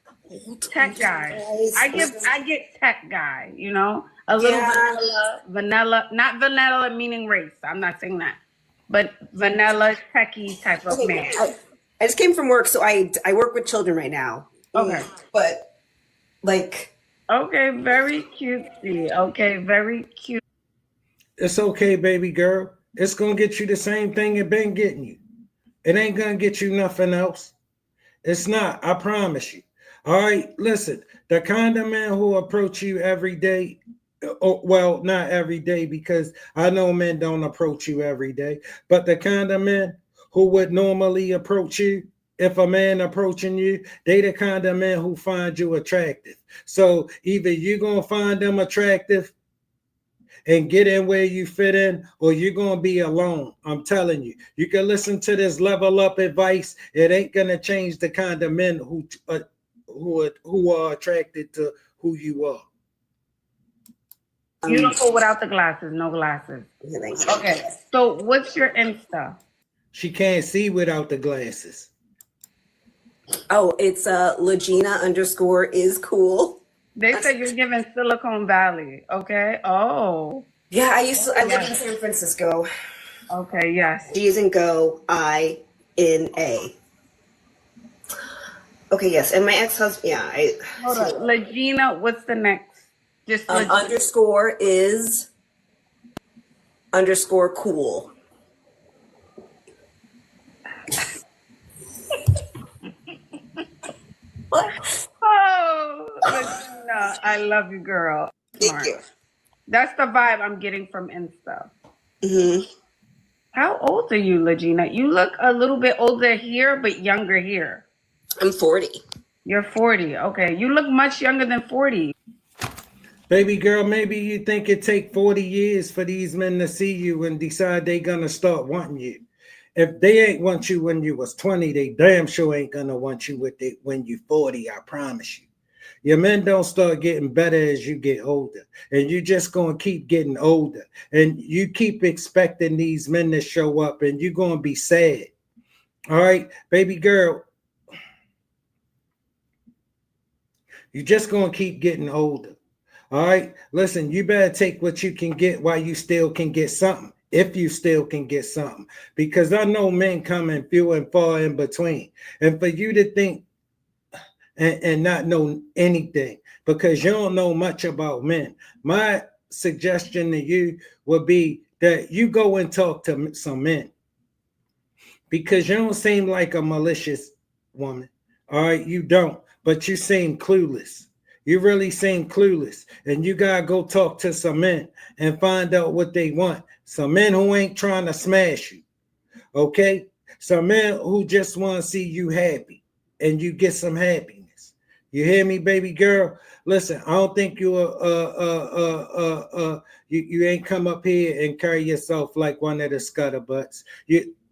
Tech guy. I get tech guy, you know, a little vanilla, not vanilla meaning race. I'm not saying that, but vanilla techie type of man. I just came from work, so I work with children right now. Okay. But like, okay, very cutesy. Okay, very cute. It's okay, baby girl. It's gonna get you the same thing it been getting you. It ain't gonna get you nothing else. It's not, I promise you. All right, listen, the kind of man who approach you every day, well, not every day, because I know men don't approach you every day, but the kind of men who would normally approach you, if a man approaching you, they the kind of men who find you attractive. So either you're gonna find them attractive and get in where you fit in, or you're going to be alone. I'm telling you, you can listen to this level up advice. It ain't going to change the kind of men who are attracted to who you are. Beautiful without the glasses, no glasses. Okay, so what's your Insta? She can't see without the glasses. oh, it's Legina_is_cool. They said you're giving Silicon Valley. Okay. Oh. Yeah, I live in San Francisco. Okay. Yes. G as in go, INA. Okay, yes, and my ex-husband. Yeah, Hold on, Legina. What's the next? Just underscore is underscore cool. Oh, Legina, I love you, girl. Thank you. That's the vibe I'm getting from Insta. Mm-hmm. How old are you, Legina? You look a little bit older here, but younger here. I'm 40. You're 40. Okay. You look much younger than 40. Baby girl, maybe you think it take 40 years for these men to see you and decide they gonna start wanting you. If they ain't want you when you was 20, they damn sure ain't gonna want you when you 40, I promise you. Your men don't start getting better as you get older, and you just gonna keep getting older, and you keep expecting these men to show up, and you're gonna be sad. All right, baby girl. You're just going to keep getting older. All right. Listen, you better take what you can get while you still can get something. If you still can get something, because I know men come in few and far in between. And for you to think and not know anything because you don't know much about men, my suggestion to you would be that you go and talk to some men because you don't seem like a malicious woman. All right, you don't, but you seem clueless. You really seem clueless, and you gotta go talk to some men and find out what they want. Some men who ain't trying to smash you, okay? Some men who just want to see you happy and you get some happiness. You hear me, baby girl? Listen, I don't think you you ain't come up here and carry yourself like one of the scuttlebutts.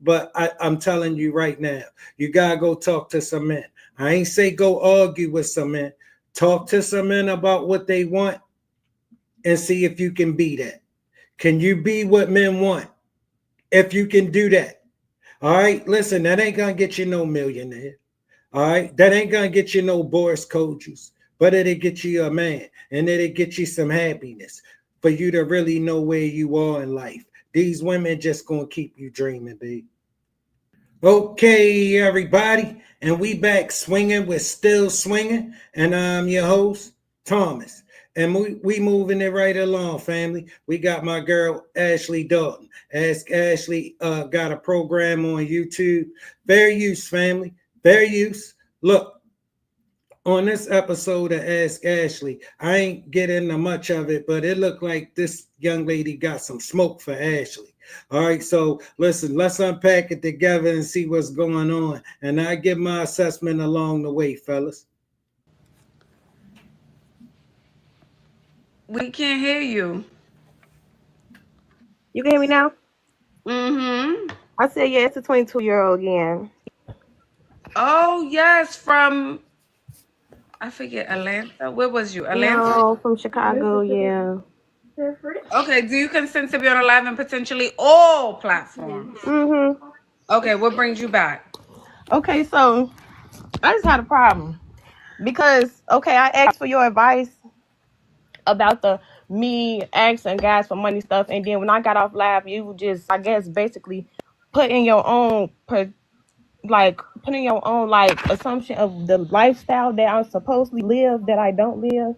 But I'm telling you right now, you gotta go talk to some men. I ain't say go argue with some men. Talk to some men about what they want and see if you can be that. Can you be what men want? If you can do that. All right, listen, that ain't gonna get you no millionaire. All right, that ain't gonna get you no Boris Koju's, but it'll get you a man and it'll get you some happiness for you to really know where you are in life. These women just gonna keep you dreaming, babe. Okay, everybody, and we back swinging. We're still swinging, and I'm your host, Thomas. And we moving it right along, family. We got my girl, Ashley Dalton. Ask Ashley got a program on YouTube. Fair use, family. Fair use. Look, on this episode of Ask Ashley, I ain't get into much of it, but it looked like this young lady got some smoke for Ashley. All right, so listen, let's unpack it together and see what's going on. And I give my assessment along the way, fellas. We can't hear you. You can hear me now? Mm-hmm. I said, yeah, it's a 22-year-old again. Oh, yes, from, I forget, Atlanta. Where was you? Atlanta? No, from Chicago, yeah. Okay, do you consent to be on a live and potentially all platforms? Mm-hmm. Okay, what brings you back? Okay, so I just had a problem because, okay, I asked for your advice about the me asking guys for money stuff, and then when I got off live, you just, I guess, basically put in your own putting your own assumption of the lifestyle that I'm supposedly live that I don't live.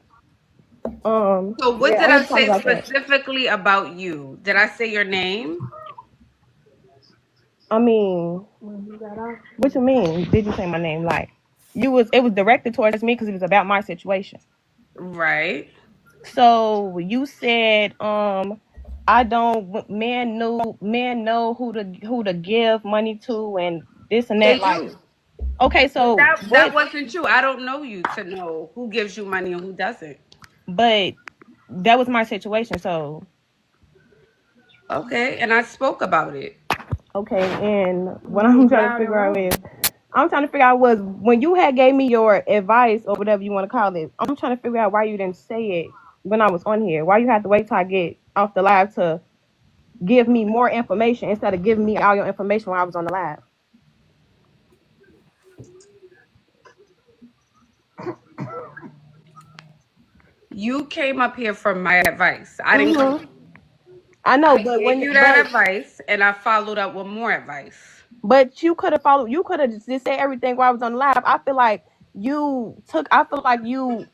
So what Yeah, did I I had to talk say about that. specifically about you? Did I say your name? I mean, what you mean? Did you say my name? Like, it was directed towards me because it was about my situation. Right. So you said, I don't. Men know who to give money to and this and They that. Like, do. okay, But so that what? wasn't you. I don't know you to know who gives you money and who doesn't. But that was my situation. So Okay, and I spoke about it. okay, and what I'm trying to figure out is, I'm trying to figure out was when you had gave me your advice or whatever you want to call it. I'm trying to figure out why you didn't say it when I was on here. Why you had to wait till I get off the live to give me more information instead of giving me all your information when I was on the live. You came up here for my advice. I didn't come. Mm-hmm. I know, I gave you that advice, and I followed up with more advice. but you could have followed. You could have just said everything while I was on the live. I feel like you took. I feel like you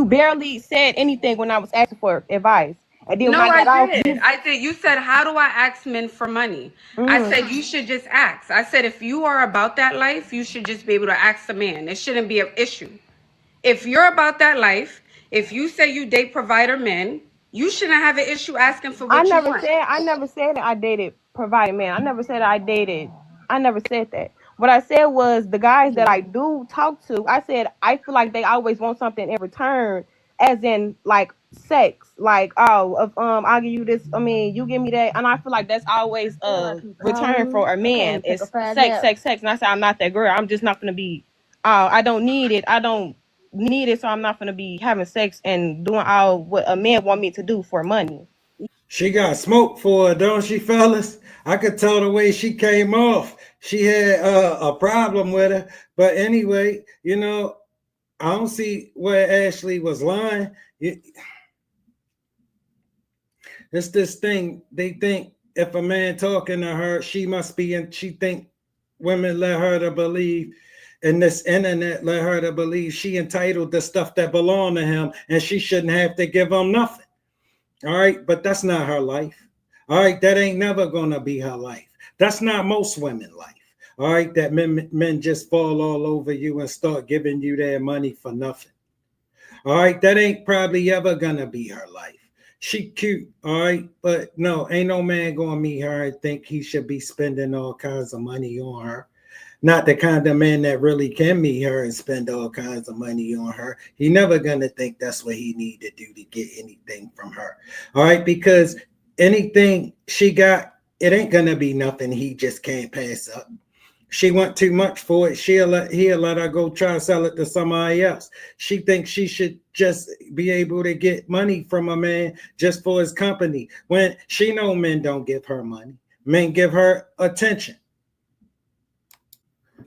barely said anything when I was asking for advice, and then when No, I I got off, did. you. I did. You said, how do I ask men for money? I Mm-hmm. said, you should just ask. I said, if you are about that life, you should just be able to ask a man. It shouldn't be an issue. If you're about that life, if you say you date provider men, you shouldn't have an issue asking for what you want. I never said that I dated provided man. I never said I dated. I never said that. What I said was the guys that I do talk to, I said I feel like they always want something in return, as in like sex. Like, oh, if, I'll give you this. I mean, you give me that, and I feel like that's always a return for a man. It's sex, sex, sex. And I said I'm not that girl. I'm just not gonna be. I don't need it. I don't need it, so I'm not gonna be having sex and doing all what a man want me to do for money. She got smoke for her, don't she, fellas? I could tell the way she came off. She had a problem with her. But anyway, I don't see where Ashley was lying. It's this thing. They think if a man talking to her, she must be in. She think women let her to believe, and this internet let her to believe she entitled to stuff that belong to him, and she shouldn't have to give him nothing. All right, but that's not her life. All right, that ain't never gonna be her life. That's not most women life. All right, that men just fall all over you and start giving you their money for nothing. All right, that ain't probably ever gonna be her life. She cute, all right, but no, ain't no man gonna meet her and think he should be spending all kinds of money on her. Not the kind of man that really can meet her and spend all kinds of money on her. He never gonna think that's what he need to do to get anything from her. All right, because anything she got, it ain't gonna be nothing he just can't pass up. She want too much for it. He'll let her go try to sell it to somebody else. She thinks she should just be able to get money from a man just for his company. When she know men don't give her money. Men give her attention.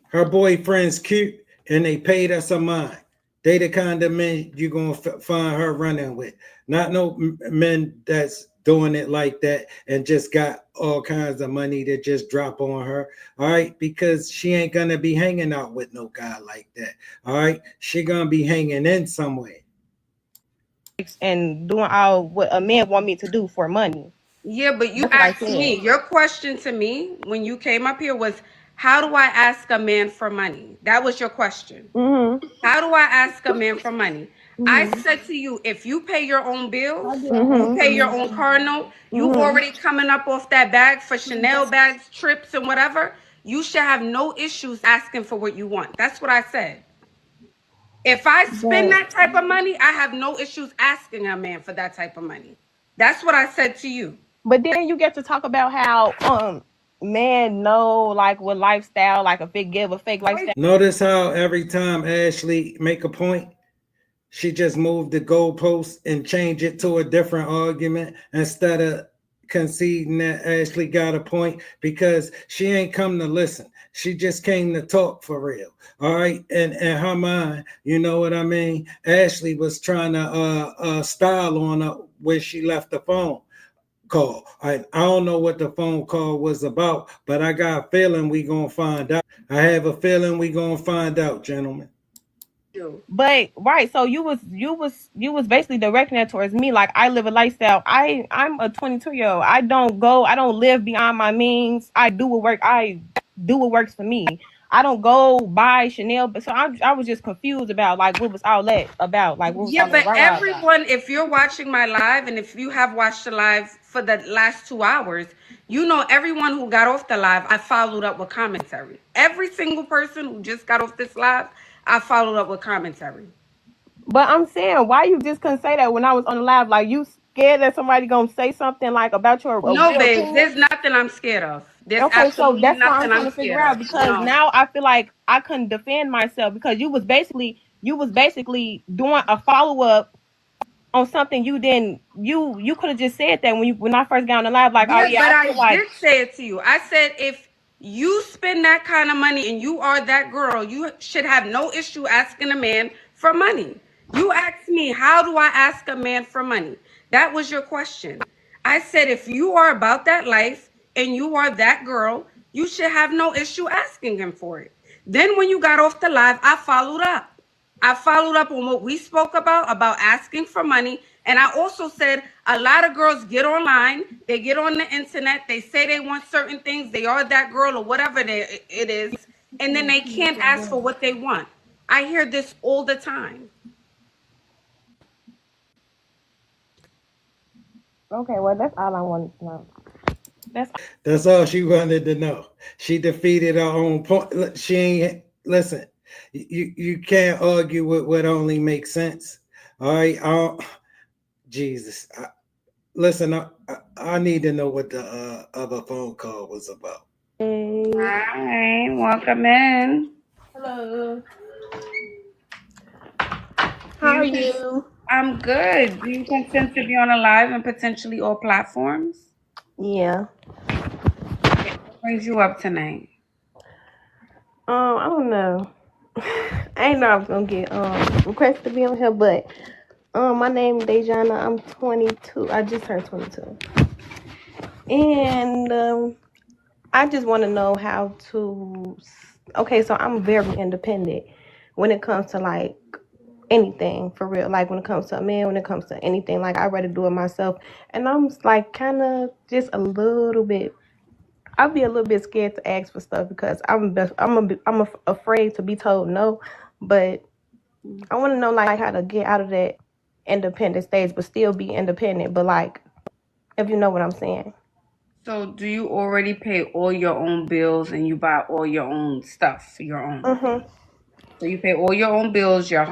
Her boyfriend's cute and they paid her some mind. They the kind of men you gonna find her running with. Not no men that's doing it like that and just got all kinds of money to just drop on her. All right, because she ain't gonna be hanging out with no guy like that. All right, she gonna be hanging in somewhere and doing all what a man want me to do for money. Yeah, but you That's what I asked said. me. Your question to me when you came up here was, how do I ask a man for money? That was your question. Mm-hmm. How do I ask a man for money? I said to you, if you pay your own bills, you Mm-hmm. pay your own car note, you already coming up off that bag for Chanel bags, trips, and whatever, you should have no issues asking for what you want. That's what I said. If I spend that type of money, I have no issues asking a man for that type of money. That's what I said to you. But then you get to talk about how men know like what lifestyle, like if they give a fake lifestyle. Notice how every time Ashley make a point, she just moved the goalpost and change it to a different argument instead of conceding that Ashley got a point, because she ain't come to listen. She just came to talk for real. All right. And in her mind, you know what I mean? Ashley was trying to style on her where she left the phone call. I don't know what the phone call was about, but I got a feeling we gonna find out. I have a feeling we gonna find out, gentlemen. But right, so you was basically directing that towards me. Like I live a lifestyle. I'm a 22-year-old. I don't live beyond my means. I do what works for me. I don't go buy Chanel, but so I was just confused about like what was all that about, like what was Yeah, all that but about. everyone, if you're watching my live and if you have watched the live for the last 2 hours, you know everyone who got off the live, I followed up with commentary. Every single person who just got off this live, I followed up with commentary. But I'm saying, why you just couldn't say that when I was on the live? Like you scared that somebody gonna say something like about your No, real babes, opinion? there's nothing I'm scared of. There's Okay, so absolutely that's why I'm nothing trying I'm to figure scared out, of. because No. now I feel like I couldn't defend myself because you was basically doing a follow up on something you didn't you could have just said that when I first got on the live, like, oh Yeah, yeah, but I feel I like did say it to you. I said if you spend that kind of money and you are that girl, you should have no issue asking a man for money. You asked me, how do I ask a man for money? That was your question. I said if you are about that life and you are that girl, you should have no issue asking him for it. Then when you got off the live, I followed up. I followed up on what we spoke about asking for money. And I also said a lot of girls get online, they get on the internet, they say they want certain things, they are that girl or whatever it is, and then they can't ask for what they want. I hear this all the time. okay, well that's all I wanted to know. That's all she wanted to know. She defeated her own point. She ain't listen. You can't argue with what only makes sense. All right. Jesus. Listen. I need to know what the other phone call was about. Hi, welcome in. Hello. How are you? I'm good. Do you consent to be on a live and potentially all platforms? Yeah. What brings you up tonight? I don't know. I ain't know I was gonna get requested to be on here, but my name is Dejana. I'm 22. I just turned 22, and I just want to know how to. Okay, so I'm very independent when it comes to like anything for real. Like when it comes to a man, when it comes to anything, like I rather do it myself. And I'm like kind of just a little bit. I'd be a little bit scared to ask for stuff because I'm afraid to be told no. But I want to know like how to get out of that independent stage, but still be independent. But like, if you know what I'm saying. So, do you already pay all your own bills and you buy all your own stuff for your own? Mhm. So you pay all your own bills, your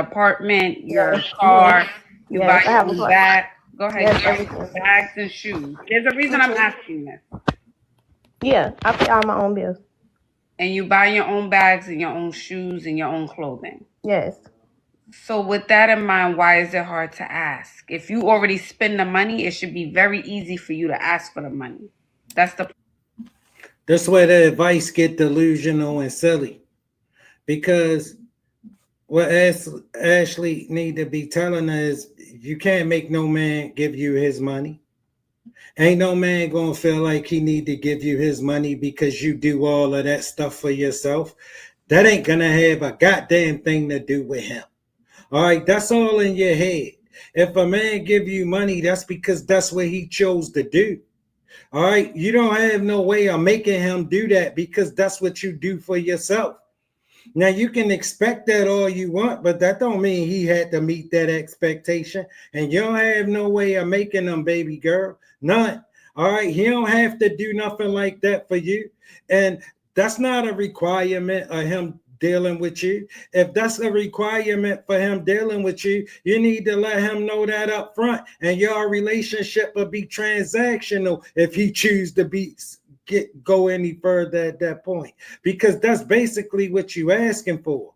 apartment, your Yes. Mhm. car. You buy Yes. I your have a own car. bag. Go ahead. You Yes. buy your own Everything. bags and shoes. There's a reason I'm Mhm. asking this. Yeah. I pay all my own bills. And you buy your own bags and your own shoes and your own clothing. Yes. So with that in mind, why is it hard to ask? If you already spend the money, it should be very easy for you to ask for the money. That's where the advice get delusional and silly. Because what Ashley need to be telling her is you can't make no man give you his money. Ain't no man gonna feel like he need to give you his money because you do all of that stuff for yourself. That ain't gonna have a goddamn thing to do with him. All right, that's all in your head. If a man give you money, that's because that's what he chose to do. All right, you don't have no way of making him do that because that's what you do for yourself. Now you can expect that all you want, but that don't mean he had to meet that expectation. And you don't have no way of making them, baby girl. None. All right. He don't have to do nothing like that for you. And that's not a requirement of him dealing with you. If that's a requirement for him dealing with you, you need to let him know that up front. And your relationship will be transactional if he choose to go any further at that point, because that's basically what you asking for.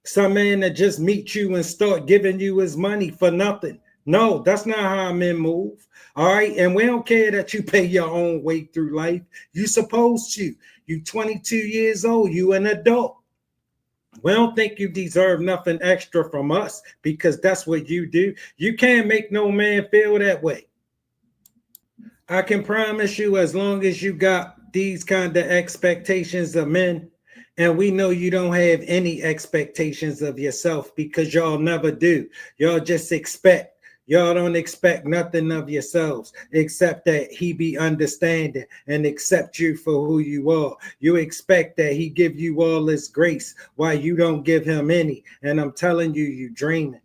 Some man that just meet you and start giving you his money for nothing. No, that's not how men move. All right, and we don't care that you pay your own way through life. You supposed to. You 22 years old, you an adult. We don't think you deserve nothing extra from us because that's what you do. You can't make no man feel that way. I can promise you, as long as you got these kind of expectations of men, and we know you don't have any expectations of yourself because y'all never do. Y'all just expect. Y'all don't expect nothing of yourselves except that he be understanding and accept you for who you are. You expect that he give you all this grace while you don't give him any. And I'm telling you, you dreaming.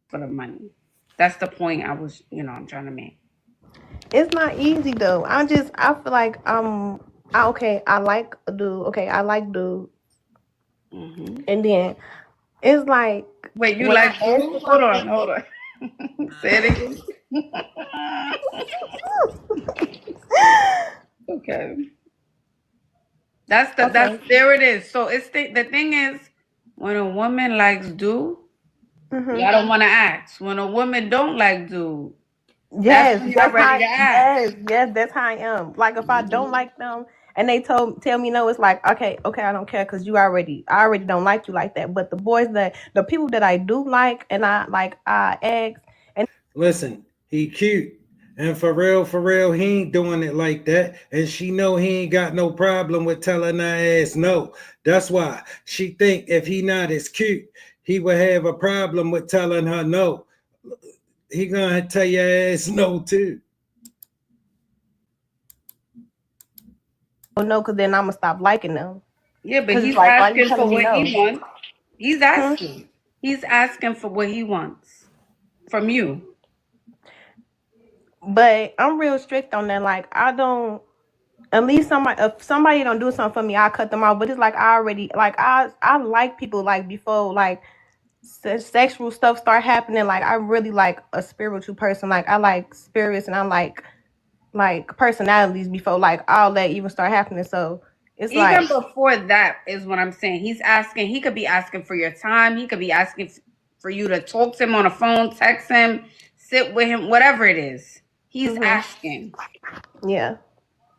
For the money. That's the point I'm trying to make. It's not easy though. I feel like okay. I like a dude. Okay, I like dude, Hmm. and then it's like Wait, you when I like ask blue? for Hold on, something. hold on. Say it again. Okay. That's Okay. there it is. So the thing is, when a woman likes dude, y'all Mhm. don't want to ask. When a woman don't like dude, that's Yes, when y'all that's ready how. to ask. Yes, that's how I am. Like if I don't like them and they tell me no, it's like okay, I don't care because I already don't like you like that. But the people that I do like and I ask and Listen, he cute. And for real, he ain't doing it like that. And she know he ain't got no problem with telling her ass no. That's why she think if he not as cute, he would have a problem with telling her no. He gonna tell your ass no too. no, because then I'm gonna stop liking them. Yeah, but Because it's he's like, why are you asking for telling me what no? he wants. He's Hmm? asking. He's asking for what he wants from you. But I'm real strict on that. Like I don't. At least somebody, if somebody don't do something for me, I cut them off. But it's like I already like I like people like before like sexual stuff start happening. Like I really like a spiritual person. Like I like spirits and I like personalities before like all that even start happening. So it's Even like before that is what I'm saying. He could be asking for your time. He could be asking for you to talk to him on the phone, text him, sit with him, whatever it is. He's hmm asking. yeah.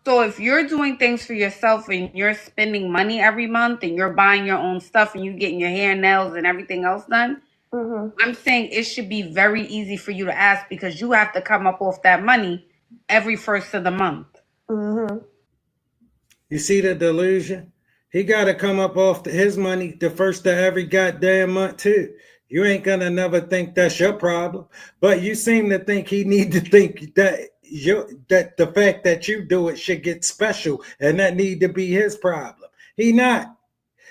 So if you're doing things for yourself and you're spending money every month and you're buying your own stuff and you getting your hair, nails, and everything else done, I'm saying it should be very easy for you to ask because you have to come up off that money every first of the month. You see the delusion? He got to come up off his money the first of every goddamn month too. You ain't gonna never think that's your problem, but you seem to think he need to think that that the fact that you do it should get special, and that need to be his problem. He not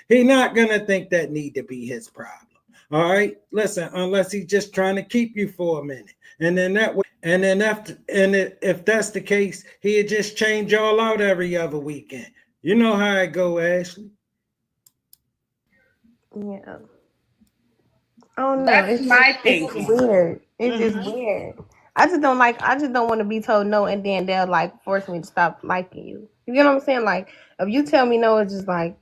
gonna think that need to be his problem. All right, listen, unless he's just trying to keep you for a minute, and then that way, and then after, and if that's the case, he'd just change y'all out every other weekend. You know how it go, Ashley. Yeah. I don't know. That's my It's thinking. just weird. It's just weird. I just don't want to be told no and then they'll like force me to stop liking you. You know what I'm saying? Like if you tell me no, it's just like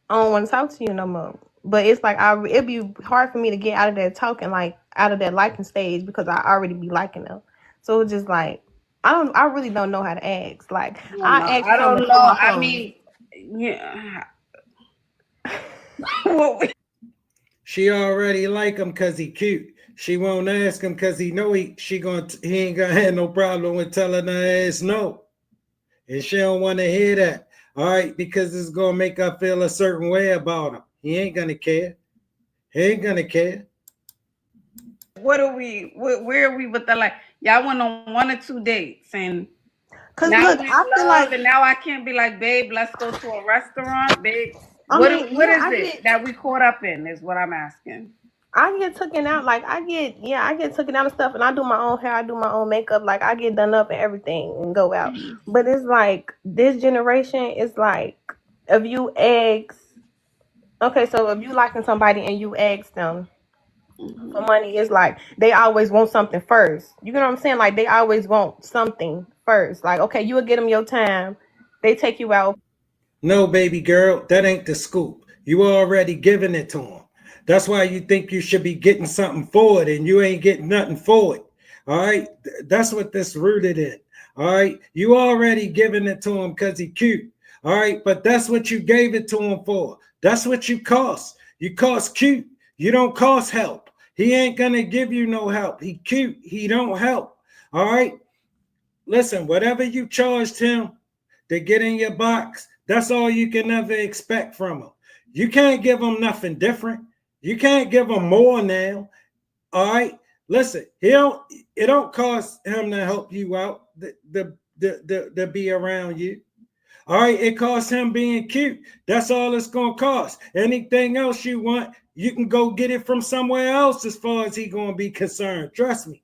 I don't want to talk to you no more. But it's like it'd be hard for me to get out of that talking, like out of that liking stage because I already be liking them. So it's just like I really don't know how to ask. Like I ask I someone don't to pull know. my I phone. mean, yeah. She already like him because he cute. She won't ask him because he know he ain't gonna have no problem with telling her ass no. And she don't want to hear that. All right, because it's gonna make her feel a certain way about him. He ain't gonna care. He ain't gonna care. What are we? Where are we with the like? Y'all went on 1 or 2 dates, and Cause now look, we're in I feel love, like and now I can't be like, babe, let's go to a restaurant, babe. I What mean, what yeah, is it that we caught up in? Is what I'm asking. I get taken out. Like I get taken out of stuff, and I do my own hair. I do my own makeup. Like I get done up and everything and go out. But it's like this generation is like if you ask, okay, so if you liking somebody and you ask them for money, it's like they always want something first. You know what I'm saying? Like they always want something first. Like okay, you will get them your time. They take you out. No, baby girl, that ain't the scoop. You already giving it to him. That's why you think you should be getting something for it and you ain't getting nothing for it. All right. That's what this rooted in. All right. You already giving it to him because he cute. All right. But that's what you gave it to him for. That's what you cost. You cost cute. You don't cost help. He ain't gonna give you no help. He cute. He don't help. All right. Listen, whatever you charged him to get in your box, that's all you can ever expect from him. You can't give him nothing different. You can't give him more now. All right. Listen, it don't cost him to help you out, to be around you. All right, it costs him being cute. That's all it's gonna cost. Anything else you want, you can go get it from somewhere else as far as he gonna be concerned. Trust me.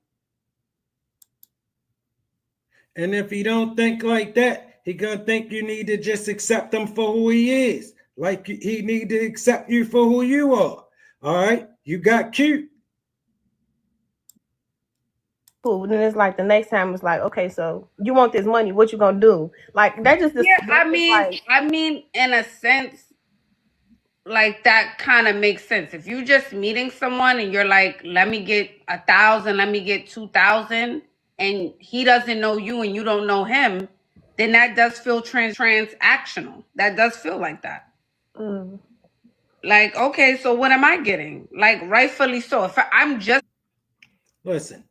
And if he don't think like that, he gonna think you need to just accept him for who he is. Like he need to accept you for who you are. All right, you got cute. Cool. Then it's like the next time it's like, okay, so you want this money, what you gonna do? Like that just Yeah, that's just like I mean, in a sense, like that kind of makes sense. If you just meeting someone and you're like, let me get 1,000, let me get 2,000, and he doesn't know you and you don't know him, then that does feel transactional. That does feel like that. Like, okay, so what am I getting? Like, rightfully so. If I'm just Listen,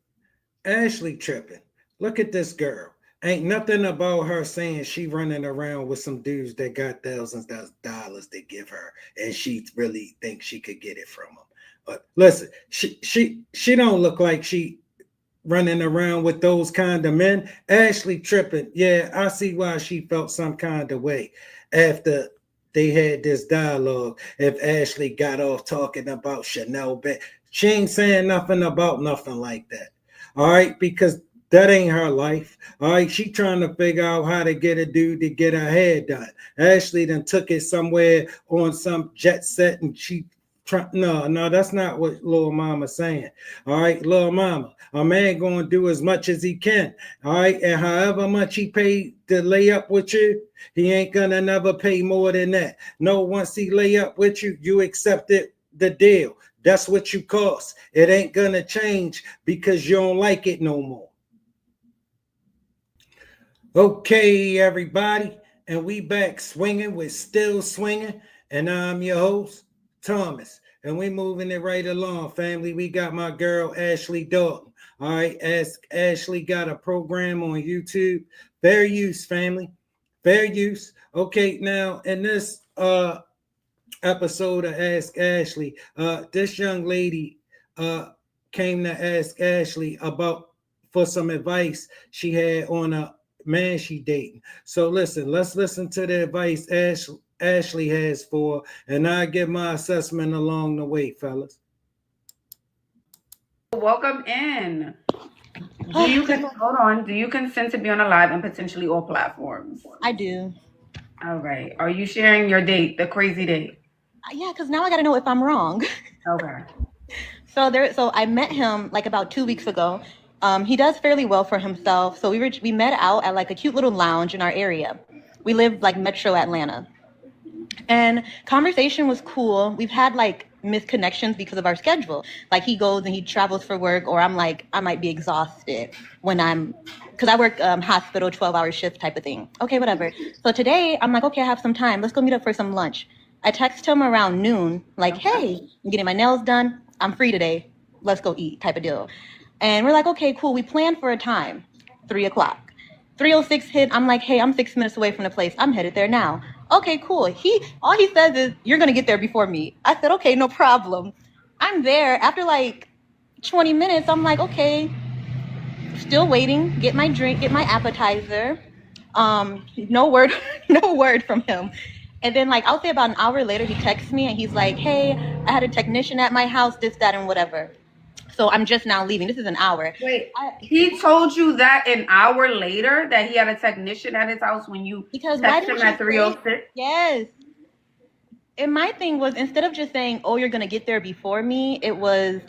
Ashley tripping. Look at this girl. Ain't nothing about her saying she running around with some dudes that got thousands of dollars they give her, and she really thinks she could get it from them. But listen, she don't look like she running around with those kind of men. Ashley tripping. Yeah, I see why she felt some kind of way after they had this dialogue. If Ashley got off talking about Chanel, she ain't saying nothing about nothing like that. All right, because that ain't her life. All right, she trying to figure out how to get a dude to get her hair done. Ashley then took it somewhere on some jet set, and she no, that's not what little mama's saying. All right, little mama, a man gonna do as much as he can. All right, and however much he paid to lay up with you, he ain't gonna never pay more than that. No, once he lay up with you, you accepted the deal. That's what you cost. It ain't gonna change because you don't like it no more. Okay, everybody, and we back swinging with Still Swinging, and I'm your host, Thomas, and we moving it right along, family. We got my girl, Ashley Dalton. All right, Ashley got a program on YouTube. Fair use, family. Fair use. Okay, now, in this episode of Ask Ashley, this young lady came to ask Ashley about for some advice she had on a man she dating. So let's listen to the advice Ashley has for, and I give my assessment along the way, fellas. Welcome in. Do you consent to be on a live and potentially all platforms? I do. All right. Are you sharing your date, the crazy date? Yeah, because now I got to know if I'm wrong. Okay. So I met him like about 2 weeks ago. He does fairly well for himself. So we met out at like a cute little lounge in our area. We live like Metro Atlanta. And conversation was cool. We've had like misconnections because of our schedule. Like he goes and he travels for work, or I'm like, I might be exhausted because I work hospital 12-hour shift type of thing. Okay, whatever. So today I'm like, okay, I have some time. Let's go meet up for some lunch. I text him around noon, like, hey, I'm getting my nails done. I'm free today. Let's go eat type of deal. And we're like, okay, cool. We planned for a time, 3:00. 3:06 hit. I'm like, hey, I'm 6 minutes away from the place. I'm headed there now. Okay, cool. All he says is, you're going to get there before me. I said, okay, no problem. I'm there. After like 20 minutes, I'm like, okay, still waiting. Get my drink, get my appetizer. No word, no word from him. And then like, I'll say about an hour later, he texts me and he's like, hey, I had a technician at my house, this, that, and whatever. So I'm just now leaving. This is an hour. Wait, he told you that an hour later that he had a technician at his house when you texted him at 3:06? Yes. And my thing was, instead of just saying, oh, you're going to get there before me, it was,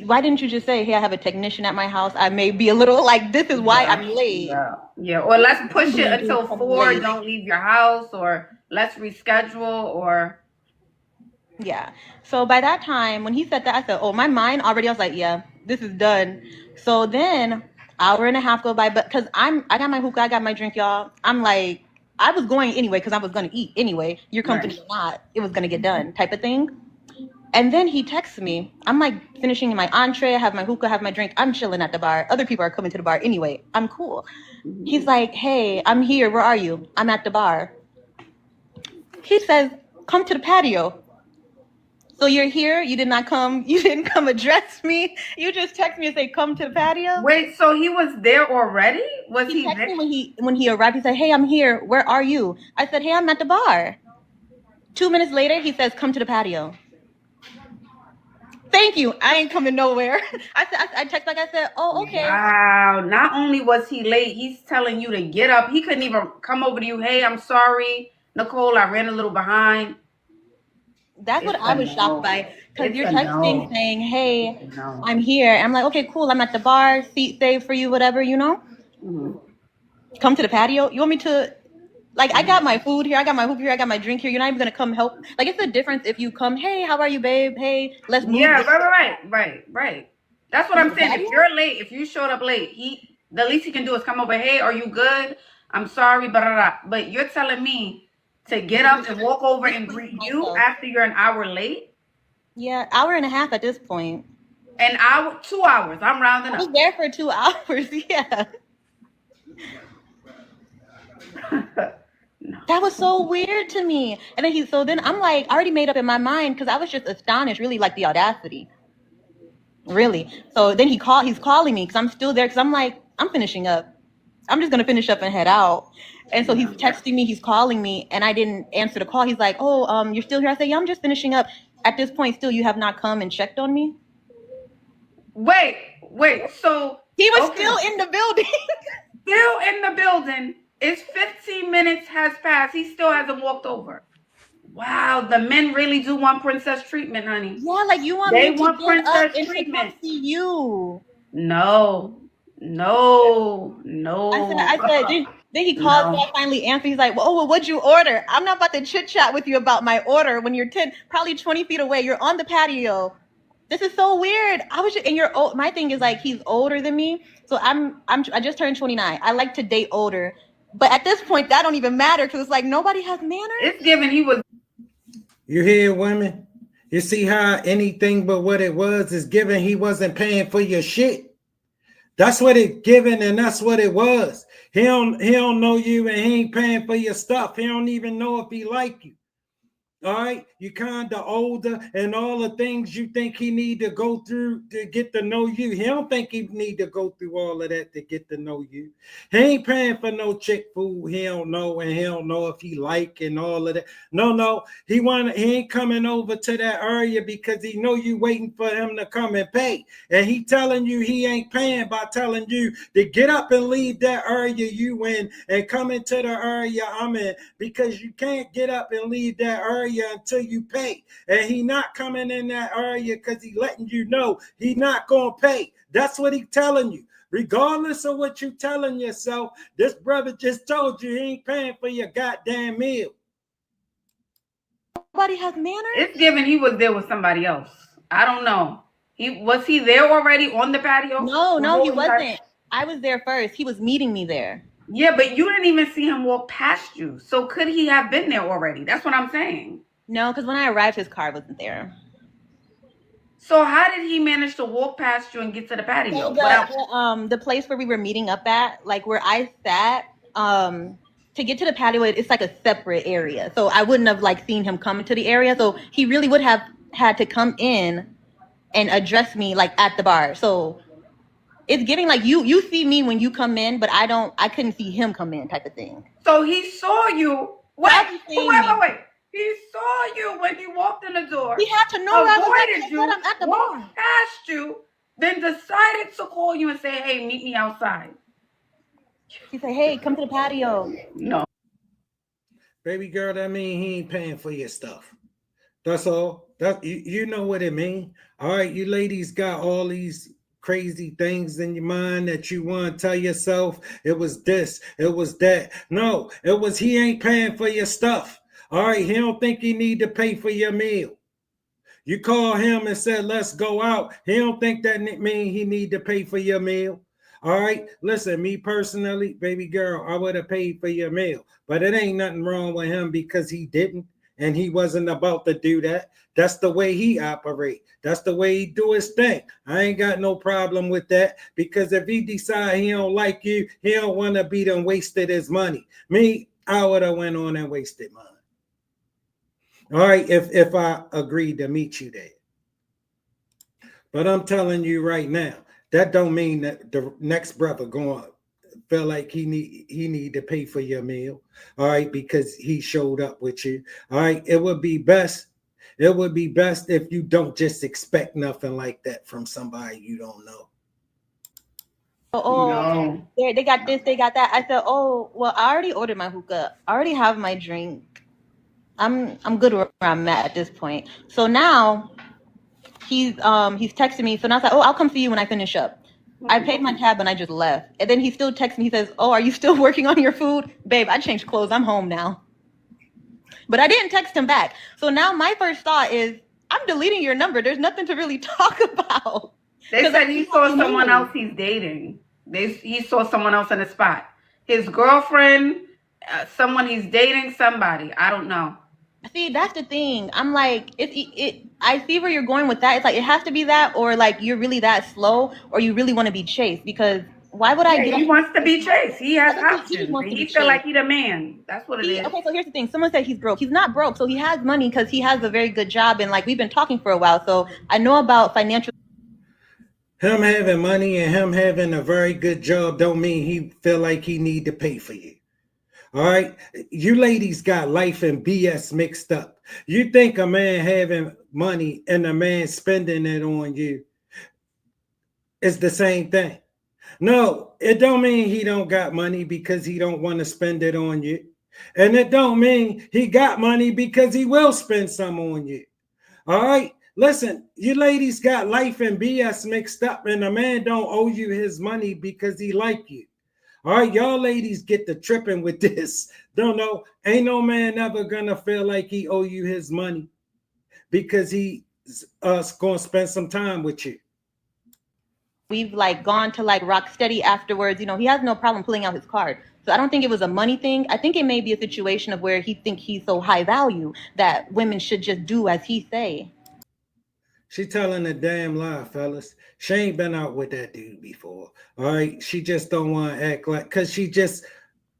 why didn't you just say, hey, I have a technician at my house. I may be a little like, this is why I'm late. Yeah. Or let's push it until 4. Don't leave your house, or let's reschedule, or. Yeah. So by that time, when he said that, I said, oh, my mind already, I was like, yeah, this is done. So then hour and a half go by, but because I got my hookah, I got my drink, y'all. I'm like, I was going anyway because I was going to eat anyway. Your company or not, it was going to get done type of thing. And then he texts me. I'm like finishing my entree. I have my hookah, I have my drink. I'm chilling at the bar. Other people are coming to the bar anyway. I'm cool. He's like, hey, I'm here. Where are you? I'm at the bar. He says, come to the patio. So you're here, you didn't come address me. You just text me and say, come to the patio. Wait, so he was there already? He texted me when he arrived, he said, hey, I'm here. Where are you? I said, hey, I'm at the bar. 2 minutes later, he says, come to the patio. Thank you. I ain't coming nowhere. I text back, I said, oh, okay. Wow. Not only was he late, he's telling you to get up. He couldn't even come over to you. Hey, I'm sorry, Nicole, I ran a little behind. That's what I was shocked by, because you're texting saying, hey, I'm here. And I'm like, okay, cool. I'm at the bar, seat saved for you, whatever, you know? Mm-hmm. Come to the patio. You want me to, like, I got my food here. I got my hoop here. I got my drink here. You're not even going to come help. Like, it's a difference if you come, hey, how are you, babe? Hey, let's move. Yeah, right. That's what I'm saying. If you're late, if you showed up late, the least he can do is come over, hey, are you good? I'm sorry, but you're telling me to get up and walk over and greet you after you're an hour late? Yeah, hour and a half at this point. An hour, 2 hours. I'm rounding up. I was there for 2 hours, yeah. That was so weird to me. And then I'm like, I already made up in my mind because I was just astonished, really, like the audacity. Really. So then he's calling me because I'm still there because I'm like, I'm finishing up. I'm just going to finish up and head out. And so he's texting me, he's calling me, and I didn't answer the call. He's like, oh, you're still here? I said, yeah, I'm just finishing up. At this point, still, you have not come and checked on me? Wait, so... He was still in the building. Still in the building. It's 15 minutes has passed. He still hasn't walked over. Wow, the men really do want princess treatment, honey. Yeah, like you want they me to want get princess up and treatment. To see you. No. I said, then he called me. I finally answered. He's like, well, what'd you order? I'm not about to chit chat with you about my order when you're probably 20 feet away. You're on the patio. This is so weird. I was just, and you're old. My thing is like he's older than me, so I just turned 29. I like to date older, but at this point that don't even matter because it's like nobody has manners. It's given he was. You hear, women? You see how anything but what it was is given. He wasn't paying for your shit. That's what it given, and that's what it was. He don't know you, and he ain't paying for your stuff. He don't even know if he like you. All right, you kind of older, and all the things you think he need to go through to get to know you. He don't think he need to go through all of that to get to know you. He ain't paying for no chick food. He don't know, and he don't know if he like and all of that. No, he ain't coming over to that area because he know you waiting for him to come and pay, and he telling you he ain't paying by telling you to get up and leave that area you in and come into the area I'm in, because you can't get up and leave that area until you pay, and he not coming in that area because he letting you know he not gonna pay. That's what he telling you. Regardless of what you telling yourself, this brother just told you he ain't paying for your goddamn meal. Nobody has manners. It's given he was there with somebody else. I don't know. Was he there already on the patio? No, he wasn't. I was there first. He was meeting me there. Yeah, but you didn't even see him walk past you. So could he have been there already? That's what I'm saying. No, because when I arrived, his car wasn't there. So how did he manage to walk past you and get to the patio? So the place where we were meeting up at, like where I sat, to get to the patio, it's like a separate area. So I wouldn't have like seen him come into the area. So he really would have had to come in and address me like at the bar. So it's giving like you see me when you come in, but I couldn't see him come in type of thing. So he saw you. Wait. He saw you when he walked in the door. He had to know where I was at. You, I'm at the bar. Past you, then decided to call you and say, "Hey, meet me outside." He said, "Hey, come to the patio." No. Baby girl, that mean he ain't paying for your stuff. That's all. That you know what it mean. All right, you ladies got all these crazy things in your mind that you want to tell yourself. It was this, it was that. No, it was he ain't paying for your stuff. All right, he don't think he need to pay for your meal. You call him and said, let's go out. He don't think that mean he need to pay for your meal. All right, listen, me personally, baby girl, I would have paid for your meal, but it ain't nothing wrong with him because he didn't, and he wasn't about to do that. That's the way he operate. That's the way he do his thing. I ain't got no problem with that, because if he decide he don't like you, he don't want to be done wasted his money. Me, I would have went on and wasted mine. All right, if I agreed to meet you there. But I'm telling you right now, that don't mean that the next brother going to feel like he need to pay for your meal. All right, because he showed up with you. All right, it would be best if you don't just expect nothing like that from somebody you don't know. No. They got this, they got that. I said, oh, well, I already ordered my hookah. I already have my drink. I'm good where I'm at this point. So now he's texting me. So now I said, oh, I'll come see you when I finish up. I paid my tab and I just left. And then he still texts me. He says, oh, are you still working on your food? Babe, I changed clothes. I'm home now. But I didn't text him back. So now my first thought is, I'm deleting your number. There's nothing to really talk about. They said he saw someone else he's dating. He saw someone else in the spot. His girlfriend, someone he's dating, somebody. I don't know. See, that's the thing. I'm like, I see where you're going with that. It's like, it has to be that, or like you're really that slow, or you really want to be chased. Because why would I? He wants to be chased. He has options. He feel like he's a man. That's what it is. Okay, so here's the thing. Someone said he's broke. He's not broke. So he has money because he has a very good job, and like we've been talking for a while. So I know about financial. Him having money and him having a very good job don't mean he feel like he need to pay for you. All right, you ladies got life and BS mixed up. You think a man having money and a man spending it on you is the same thing. No, it don't mean he don't got money because he don't want to spend it on you. And it don't mean he got money because he will spend some on you. All right, listen, you ladies got life and BS mixed up, and a man don't owe you his money because he like you. All right, y'all ladies get the tripping with this. Don't know. Ain't no man ever gonna feel like he owe you his money because he us gonna spend some time with you. We've like gone to like rock steady afterwards. You know, he has no problem pulling out his card. So I don't think it was a money thing. I think it may be a situation of where he think he's so high value that women should just do as he say. She telling a damn lie, fellas. She ain't been out with that dude before. All right. She just don't want to act like, cause she just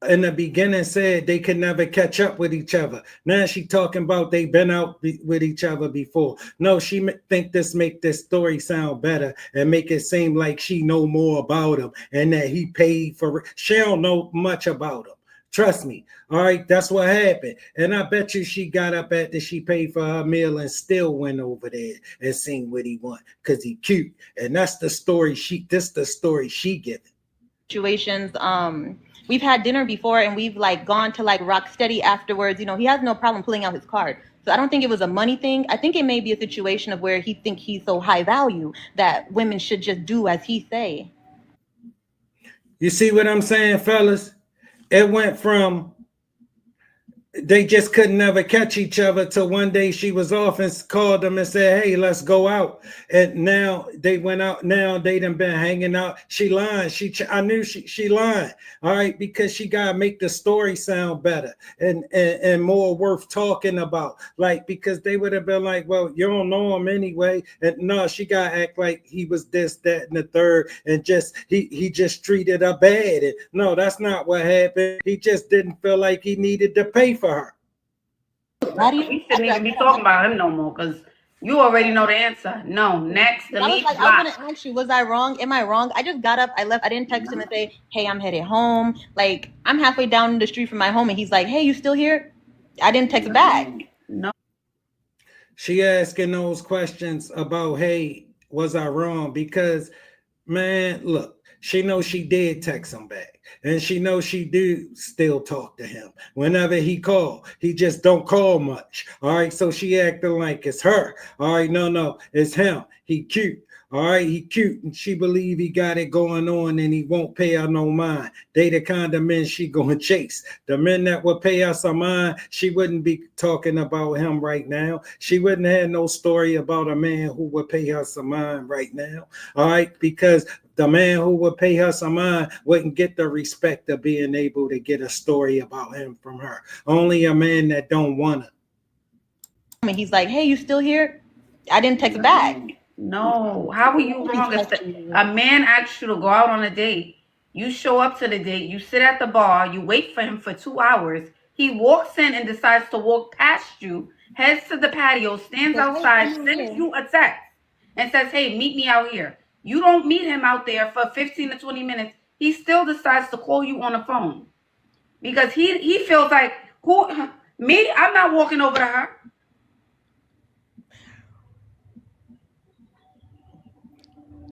in the beginning said they could never catch up with each other. Now she talking about they been out with each other before. No, she think this make this story sound better and make it seem like she know more about him and that he paid for it. She don't know much about him. Trust me. All right, that's what happened. And I bet you she got up after she paid for her meal and still went over there and seen what he want because he cute. And that's the story the story she giving. Situations, we've had dinner before and we've like gone to like rock steady afterwards. You know, he has no problem pulling out his card. So I don't think it was a money thing. I think it may be a situation of where he think he's so high value that women should just do as he say. You see what I'm saying, fellas? It went from they just could never catch each other till one day she was off and called them and said, hey, let's go out. And now they went out. Now they done been hanging out. She lying. I knew she lying. All right, because she gotta make the story sound better and more worth talking about. Like, because they would have been like, well, you don't know him anyway. And no, she gotta act like he was this, that, and the third, and just he just treated her bad. And no, that's not what happened. He just didn't feel like he needed to pay for her. Why do you? We shouldn't even be talking about him no more because you already know the answer. No, next, I was delete, like, block. I was gonna ask you, was I wrong? Am I wrong? I just got up, I left, I didn't text him and say, hey, I'm headed home. Like, I'm halfway down the street from my home and he's like, hey, you still here? I didn't text back. No. She asking those questions about, hey, was I wrong? Because, man, look, she knows she did text him back. And she knows she do still talk to him. Whenever he call, he just don't call much. All right, so she acting like it's her. All right, no, it's him. He cute. All right, he cute, and she believe he got it going on, and he won't pay her no mind. They the kind of men she gonna chase. The men that would pay her some mind, she wouldn't be talking about him right now. She wouldn't have no story about a man who would pay her some mind right now. All right, because the man who would pay her some mind wouldn't get the respect of being able to get a story about him from her. Only a man that don't want her. And he's like, hey, you still here? I didn't text back. No, how are you wrong? If a man asks you to go out on a date, you show up to the date, you sit at the bar, you wait for him for 2 hours. He walks in and decides to walk past you, heads to the patio, stands outside, sends you a text, and says, hey, meet me out here. You don't meet him out there for 15 to 20 minutes. He still decides to call you on the phone because he feels like, me, I'm not walking over to her.